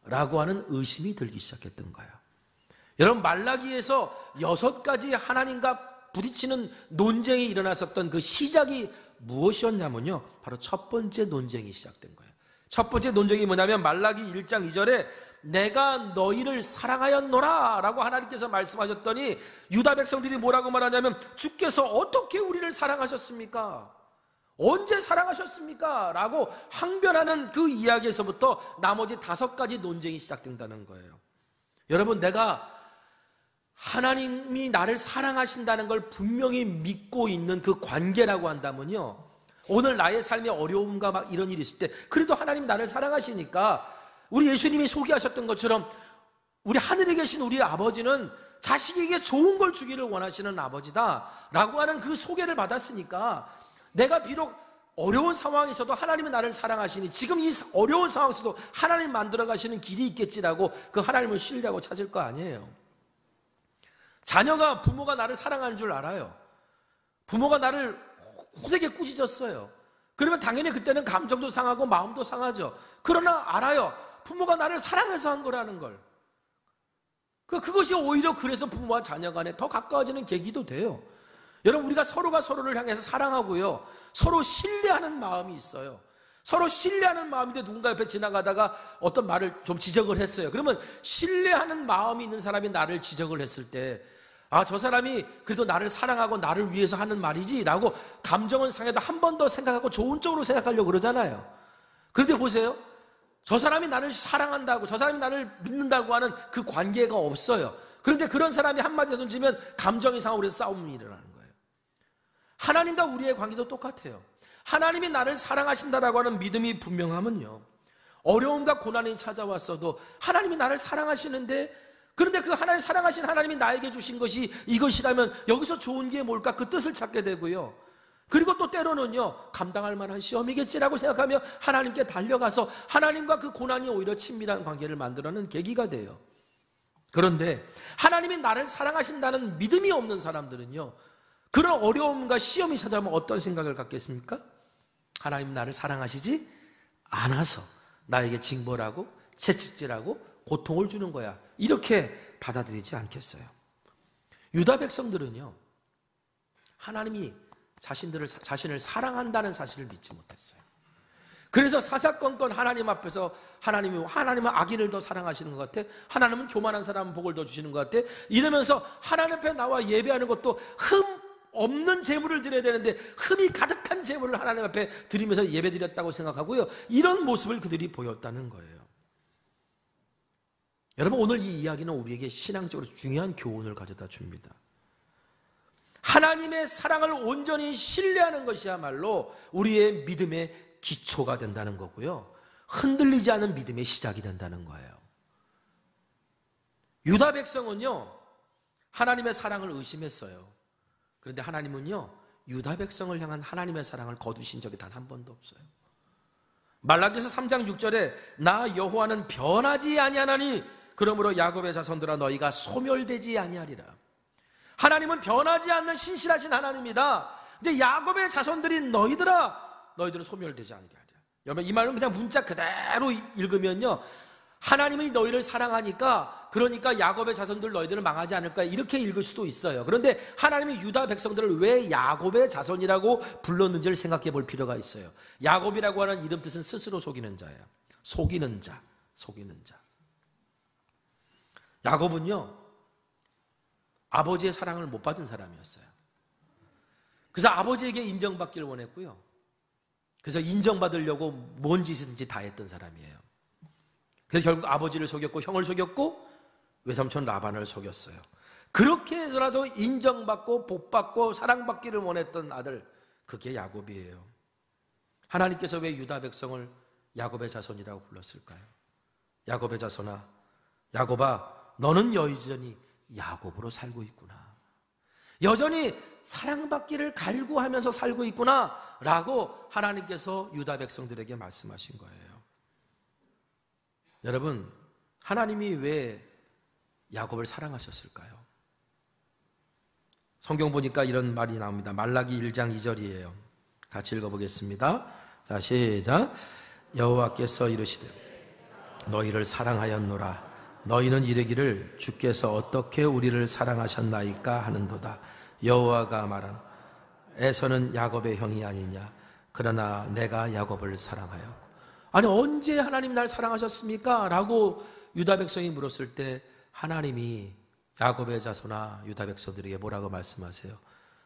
라고 하는 의심이 들기 시작했던 거예요. 여러분, 말라기에서 6가지 하나님과 부딪히는 논쟁이 일어났었던 그 시작이 무엇이었냐면요, 바로 첫 번째 논쟁이 시작된 거예요. 첫 번째 논쟁이 뭐냐면 말라기 1장 2절에 내가 너희를 사랑하였노라 라고 하나님께서 말씀하셨더니 유다 백성들이 뭐라고 말하냐면 주께서 어떻게 우리를 사랑하셨습니까? 언제 사랑하셨습니까? 라고 항변하는 그 이야기에서부터 나머지 5가지 논쟁이 시작된다는 거예요. 여러분, 내가 하나님이 나를 사랑하신다는 걸 분명히 믿고 있는 그 관계라고 한다면요, 오늘 나의 삶에 어려움과 막 이런 일이 있을 때 그래도 하나님이 나를 사랑하시니까 우리 예수님이 소개하셨던 것처럼 우리 하늘에 계신 우리 아버지는 자식에게 좋은 걸 주기를 원하시는 아버지다 라고 하는 그 소개를 받았으니까 내가 비록 어려운 상황에서도 하나님이 나를 사랑하시니 지금 이 어려운 상황에서도 하나님 만들어 가시는 길이 있겠지라고 그 하나님을 신뢰하고 찾을 거 아니에요. 자녀가 부모가 나를 사랑하는 줄 알아요. 부모가 나를 호되게 꾸짖었어요. 그러면 당연히 그때는 감정도 상하고 마음도 상하죠. 그러나 알아요. 부모가 나를 사랑해서 한 거라는 걸. 그것이 오히려 그래서 부모와 자녀 간에 더 가까워지는 계기도 돼요. 여러분, 우리가 서로가 서로를 향해서 사랑하고요, 서로 신뢰하는 마음이 있어요. 서로 신뢰하는 마음인데 누군가 옆에 지나가다가 어떤 말을 좀 지적을 했어요. 그러면 신뢰하는 마음이 있는 사람이 나를 지적을 했을 때 아, 저 사람이 그래도 나를 사랑하고 나를 위해서 하는 말이지 라고 감정은 상해도 한 번 더 생각하고 좋은 쪽으로 생각하려고 그러잖아요. 그런데 보세요, 저 사람이 나를 사랑한다고, 저 사람이 나를 믿는다고 하는 그 관계가 없어요. 그런데 그런 사람이 한마디 던지면 감정이 상하고 그래서 싸움이 일어나는 거예요. 하나님과 우리의 관계도 똑같아요. 하나님이 나를 사랑하신다라고 하는 믿음이 분명하면요, 어려움과 고난이 찾아왔어도 하나님이 나를 사랑하시는데, 그런데 그 하나님, 사랑하신 하나님이 나에게 주신 것이 이것이라면 여기서 좋은 게 뭘까, 그 뜻을 찾게 되고요, 그리고 또 때로는요, 감당할 만한 시험이겠지라고 생각하며 하나님께 달려가서 하나님과 그 고난이 오히려 친밀한 관계를 만들어내는 계기가 돼요. 그런데 하나님이 나를 사랑하신다는 믿음이 없는 사람들은요, 그런 어려움과 시험이 찾아오면 어떤 생각을 갖겠습니까? 하나님 나를 사랑하시지 않아서 나에게 징벌하고 채찍질하고 고통을 주는 거야, 이렇게 받아들이지 않겠어요? 유다 백성들은요, 하나님이 자신을 사랑한다는 사실을 믿지 못했어요. 그래서 사사건건 하나님 앞에서 하나님은 악인을 더 사랑하시는 것 같아? 하나님은 교만한 사람 복을 더 주시는 것 같아? 이러면서 하나님 앞에 나와 예배하는 것도 흠 없는 제물을 드려야 되는데 흠이 가득한 제물을 하나님 앞에 드리면서 예배 드렸다고 생각하고요. 이런 모습을 그들이 보였다는 거예요. 여러분, 오늘 이 이야기는 우리에게 신앙적으로 중요한 교훈을 가져다 줍니다. 하나님의 사랑을 온전히 신뢰하는 것이야말로 우리의 믿음의 기초가 된다는 거고요. 흔들리지 않은 믿음의 시작이 된다는 거예요. 유다 백성은요, 하나님의 사랑을 의심했어요. 그런데 하나님은요, 유다 백성을 향한 하나님의 사랑을 거두신 적이 단 한 번도 없어요. 말라기서 3장 6절에 나 여호와는 변하지 아니하나니 그러므로 야곱의 자손들아 너희가 소멸되지 아니하리라. 하나님은 변하지 않는 신실하신 하나님이다. 근데 야곱의 자손들인 너희들은 소멸되지 아니하리라. 여러분, 이 말은 그냥 문자 그대로 읽으면요, 하나님이 너희를 사랑하니까, 그러니까 야곱의 자손들 너희들은 망하지 않을까, 이렇게 읽을 수도 있어요. 그런데 하나님이 유다 백성들을 왜 야곱의 자손이라고 불렀는지를 생각해 볼 필요가 있어요. 야곱이라고 하는 이름 뜻은 스스로 속이는 자예요. 속이는 자. 야곱은요, 아버지의 사랑을 못 받은 사람이었어요. 그래서 아버지에게 인정받기를 원했고요. 그래서 인정받으려고 뭔 짓이든지 다 했던 사람이에요. 그래서 결국 아버지를 속였고 형을 속였고 외삼촌 라반을 속였어요. 그렇게 해서라도 인정받고 복받고 사랑받기를 원했던 아들, 그게 야곱이에요. 하나님께서 왜 유다 백성을 야곱의 자손이라고 불렀을까요? 야곱의 자손아, 야곱아, 너는 여전히 야곱으로 살고 있구나. 여전히 사랑받기를 갈구하면서 살고 있구나 라고 하나님께서 유다 백성들에게 말씀하신 거예요. 여러분, 하나님이 왜 야곱을 사랑하셨을까요? 성경 보니까 이런 말이 나옵니다. 말라기 1장 2절이에요. 같이 읽어보겠습니다. 자, 시작. 여호와께서 이르시되 너희를 사랑하였노라. 너희는 이르기를 주께서 어떻게 우리를 사랑하셨나이까 하는도다. 여호와가 말하노 에서는 야곱의 형이 아니냐. 그러나 내가 야곱을 사랑하였고. 아니, 언제 하나님 날 사랑하셨습니까? 라고 유다 백성이 물었을 때 하나님이 야곱의 자손아 유다 백성들에게 뭐라고 말씀하세요?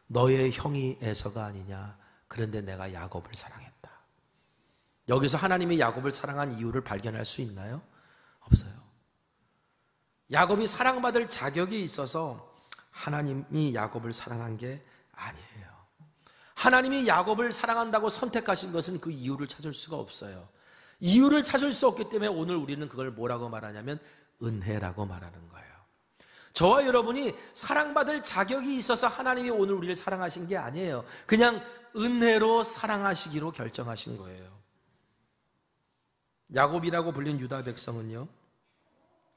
너의 형이 에서가 아니냐. 그런데 내가 야곱을 사랑했다. 여기서 하나님이 야곱을 사랑한 이유를 발견할 수 있나요? 없어요. 야곱이 사랑받을 자격이 있어서 하나님이 야곱을 사랑한 게 아니에요. 하나님이 야곱을 사랑한다고 선택하신 것은 그 이유를 찾을 수가 없어요. 이유를 찾을 수 없기 때문에 오늘 우리는 그걸 뭐라고 말하냐면 은혜라고 말하는 거예요. 저와 여러분이 사랑받을 자격이 있어서 하나님이 오늘 우리를 사랑하신 게 아니에요. 그냥 은혜로 사랑하시기로 결정하신 거예요. 야곱이라고 불린 유다 백성은요,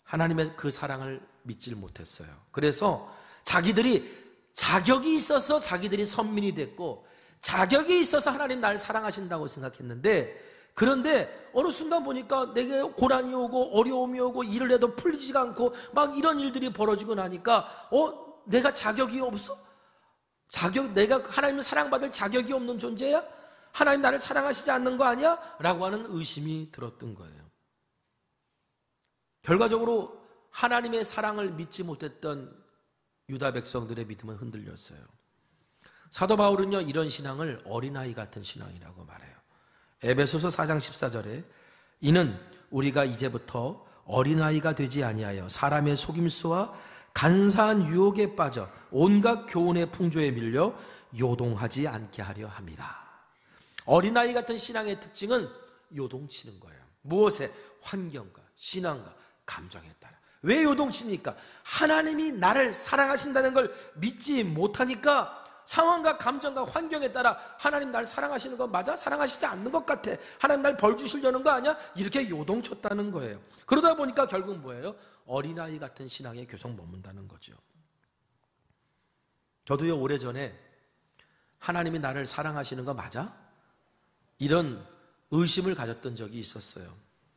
하나님의 그 사랑을 믿질 못했어요. 그래서 자기들이 자격이 있어서 자기들이 선민이 됐고, 자격이 있어서 하나님 날 사랑하신다고 생각했는데, 그런데 어느 순간 보니까 내게 고난이 오고 어려움이 오고 일을 해도 풀리지가 않고 막 이런 일들이 벌어지고 나니까 내가 자격이 없어? 내가 하나님을 사랑받을 자격이 없는 존재야? 하나님 나를 사랑하시지 않는 거 아니야? 라고 하는 의심이 들었던 거예요. 결과적으로 하나님의 사랑을 믿지 못했던 유다 백성들의 믿음은 흔들렸어요. 사도 바울은요, 이런 신앙을 어린아이 같은 신앙이라고 말해요. 에베소서 4장 14절에 이는 우리가 이제부터 어린아이가 되지 아니하여 사람의 속임수와 간사한 유혹에 빠져 온갖 교훈의 풍조에 밀려 요동하지 않게 하려 함이라. 어린아이 같은 신앙의 특징은 요동치는 거예요. 무엇에? 환경과 신앙과 감정에 따라. 왜 요동칩니까? 하나님이 나를 사랑하신다는 걸 믿지 못하니까 상황과 감정과 환경에 따라 하나님 날 사랑하시는 거 맞아? 사랑하시지 않는 것 같아. 하나님 날 벌 주시려는 거 아니야? 이렇게 요동쳤다는 거예요. 그러다 보니까 결국 뭐예요? 어린아이 같은 신앙에 계속 머문다는 거죠. 저도요, 오래전에 하나님이 나를 사랑하시는 거 맞아? 이런 의심을 가졌던 적이 있었어요.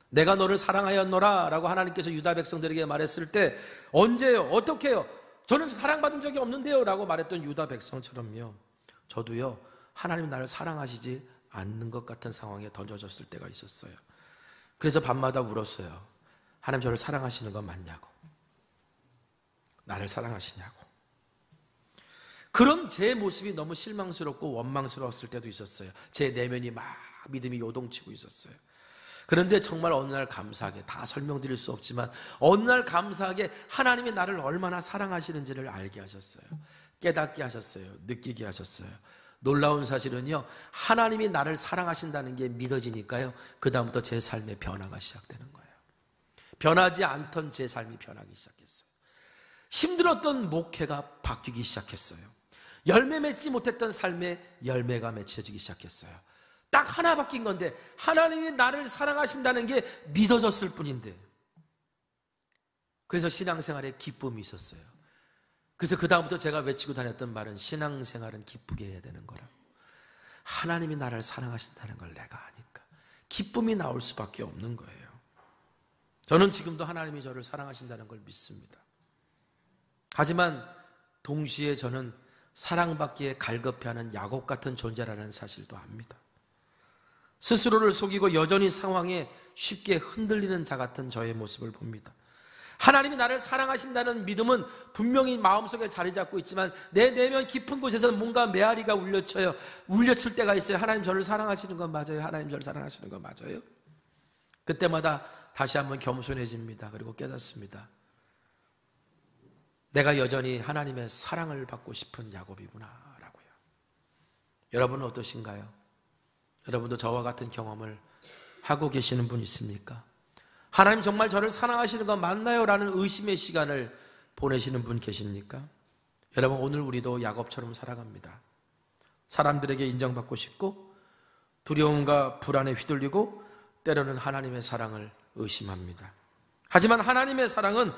내가 너를 사랑하였노라 라고 하나님께서 유다 백성들에게 말했을 때 언제요? 어떻게 해요? 저는 사랑받은 적이 없는데요 라고 말했던 유다 백성처럼요, 저도요, 하나님 나를 사랑하시지 않는 것 같은 상황에 던져졌을 때가 있었어요. 그래서 밤마다 울었어요. 하나님 저를 사랑하시는 건 맞냐고. 나를 사랑하시냐고. 그런 제 모습이 너무 실망스럽고 원망스러웠을 때도 있었어요. 제 내면이 막 믿음이 요동치고 있었어요. 그런데 정말 어느 날 감사하게, 다 설명드릴 수 없지만 어느 날 감사하게 하나님이 나를 얼마나 사랑하시는지를 알게 하셨어요. 깨닫게 하셨어요. 느끼게 하셨어요. 놀라운 사실은요, 하나님이 나를 사랑하신다는 게 믿어지니까요, 그 다음부터 제 삶의 변화가 시작되는 거예요. 변하지 않던 제 삶이 변하기 시작했어요. 힘들었던 목회가 바뀌기 시작했어요. 열매 맺지 못했던 삶에 열매가 맺혀지기 시작했어요. 딱 하나 바뀐 건데, 하나님이 나를 사랑하신다는 게 믿어졌을 뿐인데, 그래서 신앙생활에 기쁨이 있었어요. 그래서 그 다음부터 제가 외치고 다녔던 말은 신앙생활은 기쁘게 해야 되는 거라고. 하나님이 나를 사랑하신다는 걸 내가 아니까 기쁨이 나올 수밖에 없는 거예요. 저는 지금도 하나님이 저를 사랑하신다는 걸 믿습니다. 하지만 동시에 저는 사랑받기에 갈급해하는 야곱 같은 존재라는 사실도 압니다. 스스로를 속이고 여전히 상황에 쉽게 흔들리는 자 같은 저의 모습을 봅니다. 하나님이 나를 사랑하신다는 믿음은 분명히 마음속에 자리 잡고 있지만 내 내면 깊은 곳에서는 뭔가 메아리가 울려쳐요. 울려칠 때가 있어요. 하나님 저를 사랑하시는 건 맞아요? 하나님 저를 사랑하시는 건 맞아요? 그때마다 다시 한번 겸손해집니다. 그리고 깨닫습니다. 내가 여전히 하나님의 사랑을 받고 싶은 야곱이구나 라고요. 여러분은 어떠신가요? 여러분도 저와 같은 경험을 하고 계시는 분 있습니까? 하나님 정말 저를 사랑하시는 건 맞나요? 라는 의심의 시간을 보내시는 분 계십니까? 여러분, 오늘 우리도 야곱처럼 살아갑니다. 사람들에게 인정받고 싶고 두려움과 불안에 휘둘리고 때로는 하나님의 사랑을 의심합니다. 하지만 하나님의 사랑은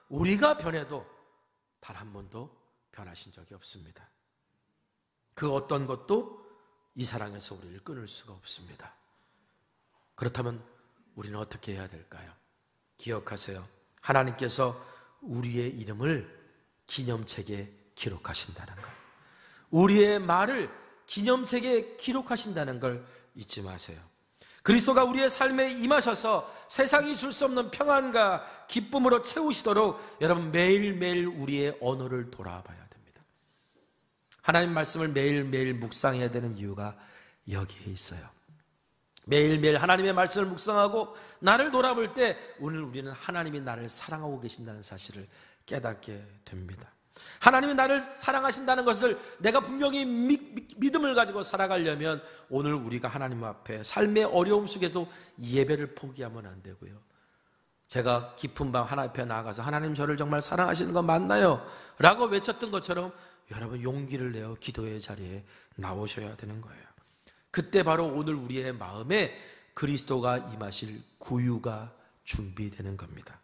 우리가 변해도 단 한 번도 변하신 적이 없습니다. 그 어떤 것도 이 사랑에서 우리를 끊을 수가 없습니다. 그렇다면 우리는 어떻게 해야 될까요? 기억하세요. 하나님께서 우리의 이름을 기념책에 기록하신다는 것, 우리의 말을 기념책에 기록하신다는 걸 잊지 마세요. 그리스도가 우리의 삶에 임하셔서 세상이 줄 수 없는 평안과 기쁨으로 채우시도록 여러분 매일매일 우리의 언어를 돌아봐야 됩니다. 하나님 말씀을 매일매일 묵상해야 되는 이유가 여기에 있어요. 매일매일 하나님의 말씀을 묵상하고 나를 돌아볼 때 오늘 우리는 하나님이 나를 사랑하고 계신다는 사실을 깨닫게 됩니다. 하나님이 나를 사랑하신다는 것을 내가 분명히 믿음을 가지고 살아가려면 오늘 우리가 하나님 앞에 삶의 어려움 속에도 예배를 포기하면 안 되고요. 제가 깊은 밤 하나님 앞에 나아가서 하나님 저를 정말 사랑하시는 건 맞나요? 라고 외쳤던 것처럼 여러분 용기를 내어 기도의 자리에 나오셔야 되는 거예요. 그때 바로 오늘 우리의 마음에 그리스도가 임하실 구유가 준비되는 겁니다.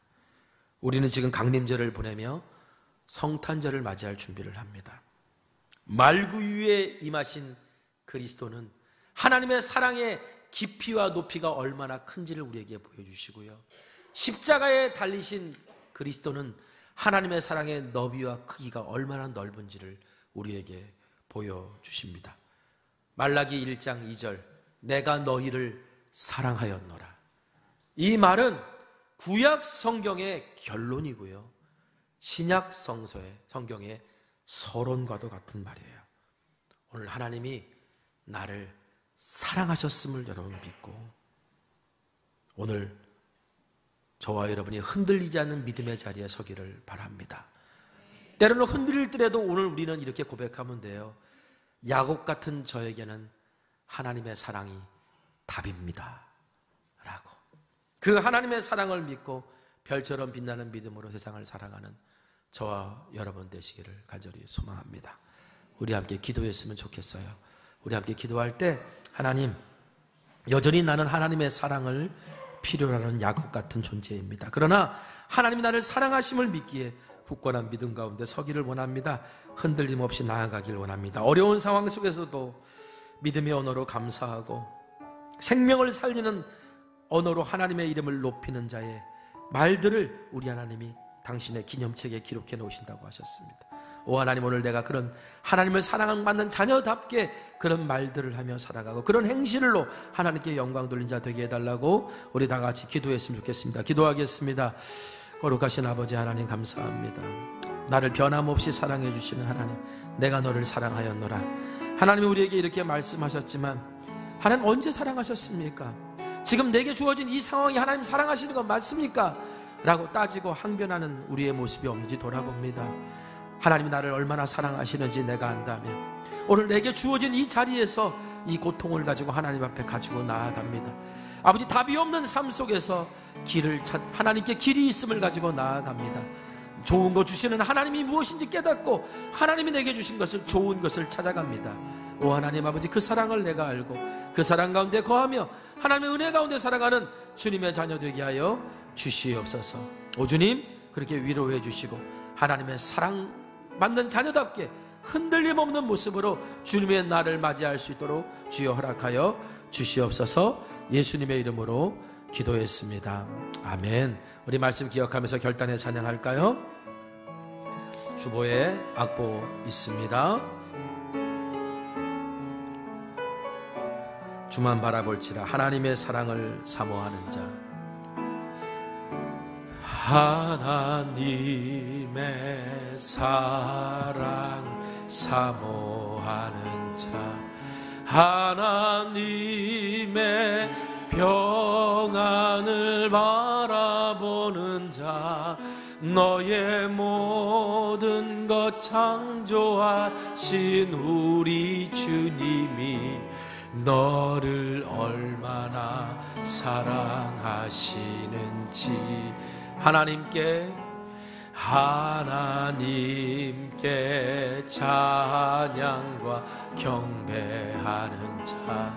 우리는 지금 강림절을 보내며 성탄절을 맞이할 준비를 합니다. 말구유에 임하신 그리스도는 하나님의 사랑의 깊이와 높이가 얼마나 큰지를 우리에게 보여주시고요, 십자가에 달리신 그리스도는 하나님의 사랑의 너비와 크기가 얼마나 넓은지를 우리에게 보여주십니다. 말라기 1장 2절 내가 너희를 사랑하였노라. 이 말은 구약 성경의 결론이고요, 신약 성경의 서론과도 같은 말이에요. 오늘 하나님이 나를 사랑하셨음을 여러분 믿고 오늘 저와 여러분이 흔들리지 않는 믿음의 자리에 서기를 바랍니다. 때로는 흔들릴더라도 오늘 우리는 이렇게 고백하면 돼요. 야곱 같은 저에게는 하나님의 사랑이 답입니다 라고. 그 하나님의 사랑을 믿고 별처럼 빛나는 믿음으로 세상을 살아가는 저와 여러분 되시기를 간절히 소망합니다. 우리 함께 기도했으면 좋겠어요. 우리 함께 기도할 때 하나님, 여전히 나는 하나님의 사랑을 필요로 하는 야곱 같은 존재입니다. 그러나 하나님이 나를 사랑하심을 믿기에 굳건한 믿음 가운데 서기를 원합니다. 흔들림 없이 나아가길 원합니다. 어려운 상황 속에서도 믿음의 언어로 감사하고 생명을 살리는 언어로 하나님의 이름을 높이는 자의 말들을 우리 하나님이 당신의 기념책에 기록해 놓으신다고 하셨습니다. 오 하나님, 오늘 내가 그런 하나님을 사랑받는 자녀답게 그런 말들을 하며 살아가고 그런 행실로 하나님께 영광 돌린 자 되게 해달라고 우리 다 같이 기도했으면 좋겠습니다. 기도하겠습니다. 거룩하신 아버지 하나님, 감사합니다. 나를 변함없이 사랑해 주시는 하나님, 내가 너를 사랑하였노라. 하나님이 우리에게 이렇게 말씀하셨지만 하나님 언제 사랑하셨습니까? 지금 내게 주어진 이 상황이 하나님 사랑하시는 건 맞습니까? 라고 따지고 항변하는 우리의 모습이 없는지 돌아봅니다. 하나님이 나를 얼마나 사랑하시는지 내가 안다면 오늘 내게 주어진 이 자리에서 이 고통을 가지고 하나님 앞에 가지고 나아갑니다. 아버지, 답이 없는 삶 속에서 하나님께 길이 있음을 가지고 나아갑니다. 좋은 거 주시는 하나님이 무엇인지 깨닫고 하나님이 내게 주신 것을, 좋은 것을 찾아갑니다. 오 하나님 아버지, 그 사랑을 내가 알고 그 사랑 가운데 거하며 하나님의 은혜 가운데 살아가는 주님의 자녀 되게 하여 주시옵소서. 오 주님, 그렇게 위로해 주시고 하나님의 사랑받는 자녀답게 흔들림 없는 모습으로 주님의 날을 맞이할 수 있도록 주여 허락하여 주시옵소서. 예수님의 이름으로 기도했습니다. 아멘. 우리 말씀 기억하면서 결단에 찬양할까요? 주보에 악보 있습니다. 주만 바라볼지라 하나님의 사랑을 사모하는 자, 하나님의 사랑 사모하는 자, 하나님의 평안을 바라보는 자, 너의 모든 것 창조하신 우리 주님이 너를 얼마나 사랑하시는지 하나님께 찬양과 경배하는 자,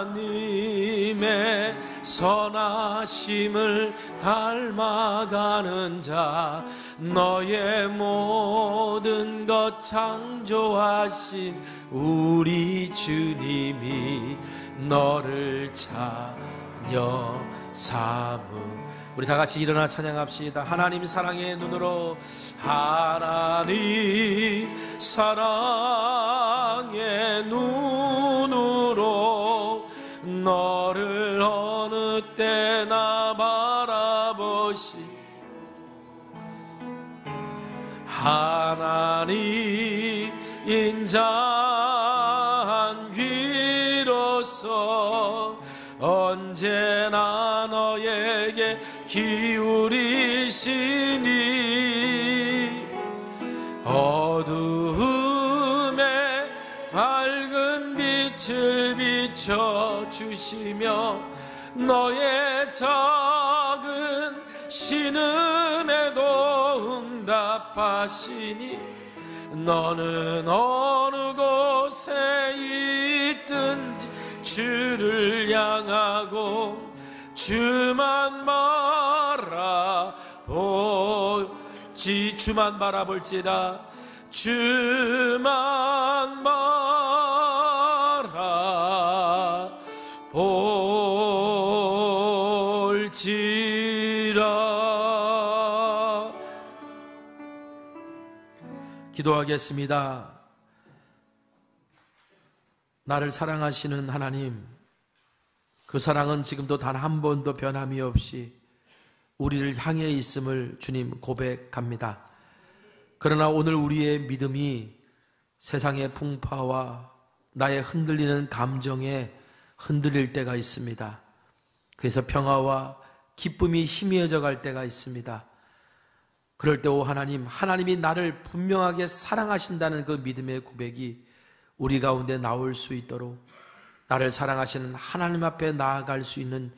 하나님의 선하심을 닮아가는 자, 너의 모든 것 창조하신 우리 주님이 너를 자녀 삼으. 우리 다 같이 일어나 찬양합시다. 하나님 사랑의 눈으로, 하나님 사랑의 눈으로 너를 어느 때나 바라보시, 하나님 인자한 귀로서 언제나 너에게 기울이시니 어두움에 밝은 빛을 비춰주시며 너의 작은 신음에도 응답하시니 너는 어느 곳에 있든지 주를 향하고 주만 바라볼지라, 주만 바라볼지라. 기도하겠습니다. 나를 사랑하시는 하나님, 그 사랑은 지금도 단 한 번도 변함이 없이 우리를 향해 있음을 주님 고백합니다. 그러나 오늘 우리의 믿음이 세상의 풍파와 나의 흔들리는 감정에 흔들릴 때가 있습니다. 그래서 평화와 기쁨이 희미해져 갈 때가 있습니다. 그럴 때 오 하나님, 하나님이 나를 분명하게 사랑하신다는 그 믿음의 고백이 우리 가운데 나올 수 있도록 나를 사랑하시는 하나님 앞에 나아갈 수 있는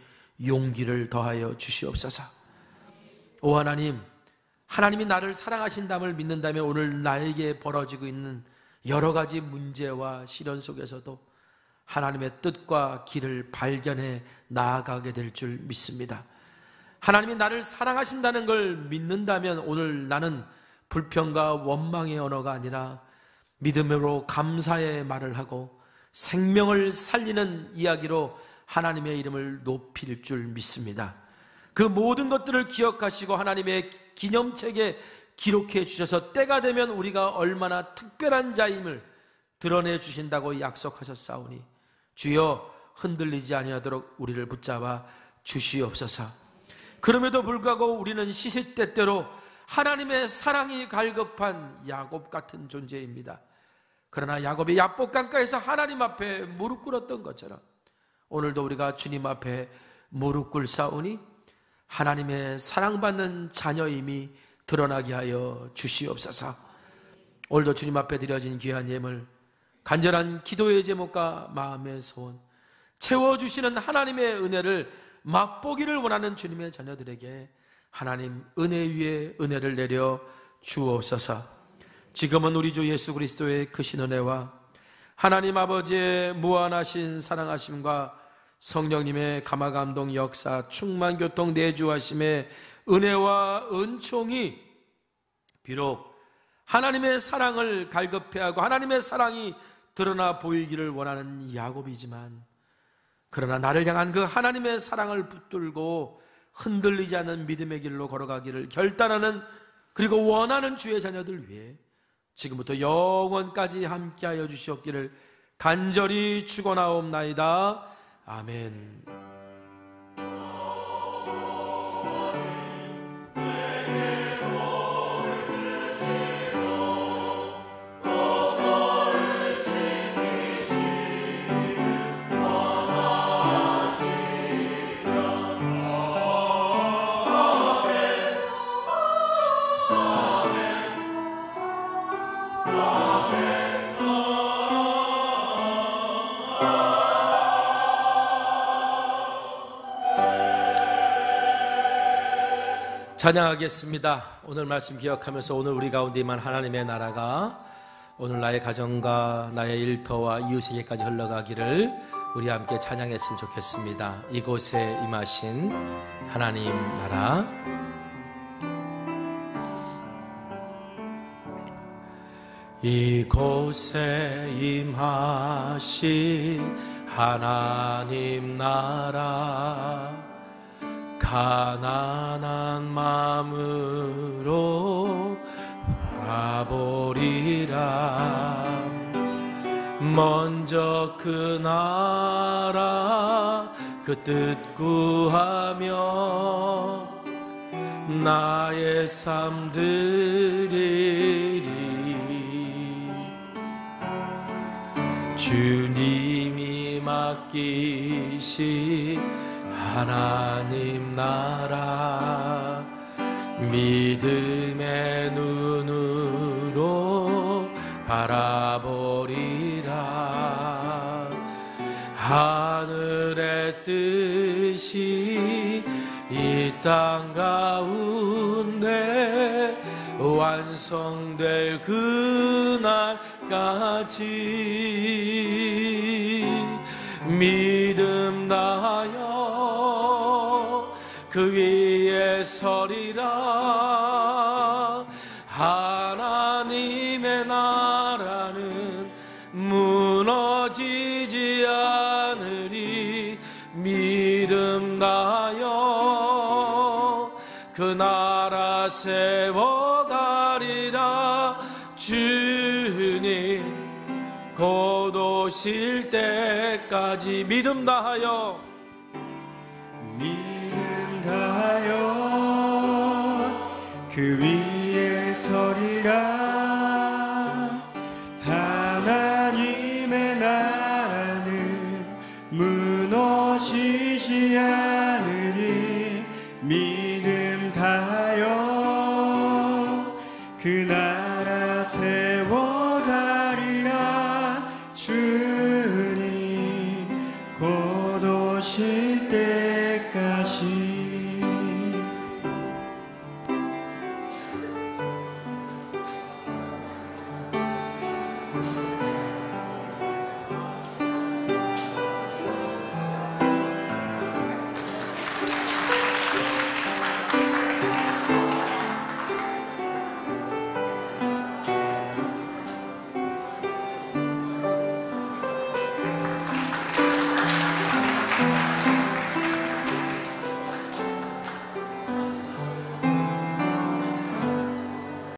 용기를 더하여 주시옵소서. 오 하나님, 하나님이 나를 사랑하신다을 믿는다면 오늘 나에게 벌어지고 있는 여러 가지 문제와 시련 속에서도 하나님의 뜻과 길을 발견해 나아가게 될 줄 믿습니다. 하나님이 나를 사랑하신다는 걸 믿는다면 오늘 나는 불평과 원망의 언어가 아니라 믿음으로 감사의 말을 하고 생명을 살리는 이야기로 하나님의 이름을 높일 줄 믿습니다. 그 모든 것들을 기억하시고 하나님의 기념책에 기록해 주셔서 때가 되면 우리가 얼마나 특별한 자임을 드러내 주신다고 약속하셨사오니 주여 흔들리지 아니하도록 우리를 붙잡아 주시옵소서. 그럼에도 불구하고 우리는 시시때때로 하나님의 사랑이 갈급한 야곱 같은 존재입니다. 그러나 야곱이 야복강가에서 하나님 앞에 무릎 꿇었던 것처럼 오늘도 우리가 주님 앞에 무릎 꿇사오니 하나님의 사랑받는 자녀임이 드러나게 하여 주시옵소서. 오늘도 주님 앞에 드려진 귀한 예물, 간절한 기도의 제목과 마음의 소원, 채워주시는 하나님의 은혜를 맛보기를 원하는 주님의 자녀들에게 하나님 은혜 위에 은혜를 내려 주옵소서. 지금은 우리 주 예수 그리스도의 크신 은혜와 하나님 아버지의 무한하신 사랑하심과 성령님의 감화감동 역사 충만 교통 내주하심의 은혜와 은총이 비록 하나님의 사랑을 갈급해하고 하나님의 사랑이 드러나 보이기를 원하는 야곱이지만 그러나 나를 향한 그 하나님의 사랑을 붙들고 흔들리지 않는 믿음의 길로 걸어가기를 결단하는 그리고 원하는 주의 자녀들 위해 지금부터 영원까지 함께하여 주시옵기를 간절히 축원하옵나이다. 아멘. 찬양하겠습니다. 오늘 말씀 기억하면서 오늘 우리 가운데 임한 하나님의 나라가 오늘 나의 가정과 나의 일터와 이웃에게까지 흘러가기를 우리 함께 찬양했으면 좋겠습니다. 이곳에 임하신 하나님 나라. 이곳에 임하신 하나님 나라, 가난한 마음으로 바라보리라. 먼저 그 나라 그 뜻 구하며 나의 삶 드리리. 주님이 맡기신 하나님 나라, 믿음의 눈으로 바라보리라. 하늘의 뜻이 이 땅 가운데 완성될 그날까지 믿음 다하여 그 위에 서리라. 하나님의 나라는 무너지지 않으리. 믿음 다하여 그 나라 세워가리라. 주님 곧 오실 때까지 믿음 다하여 그 위에 서리라.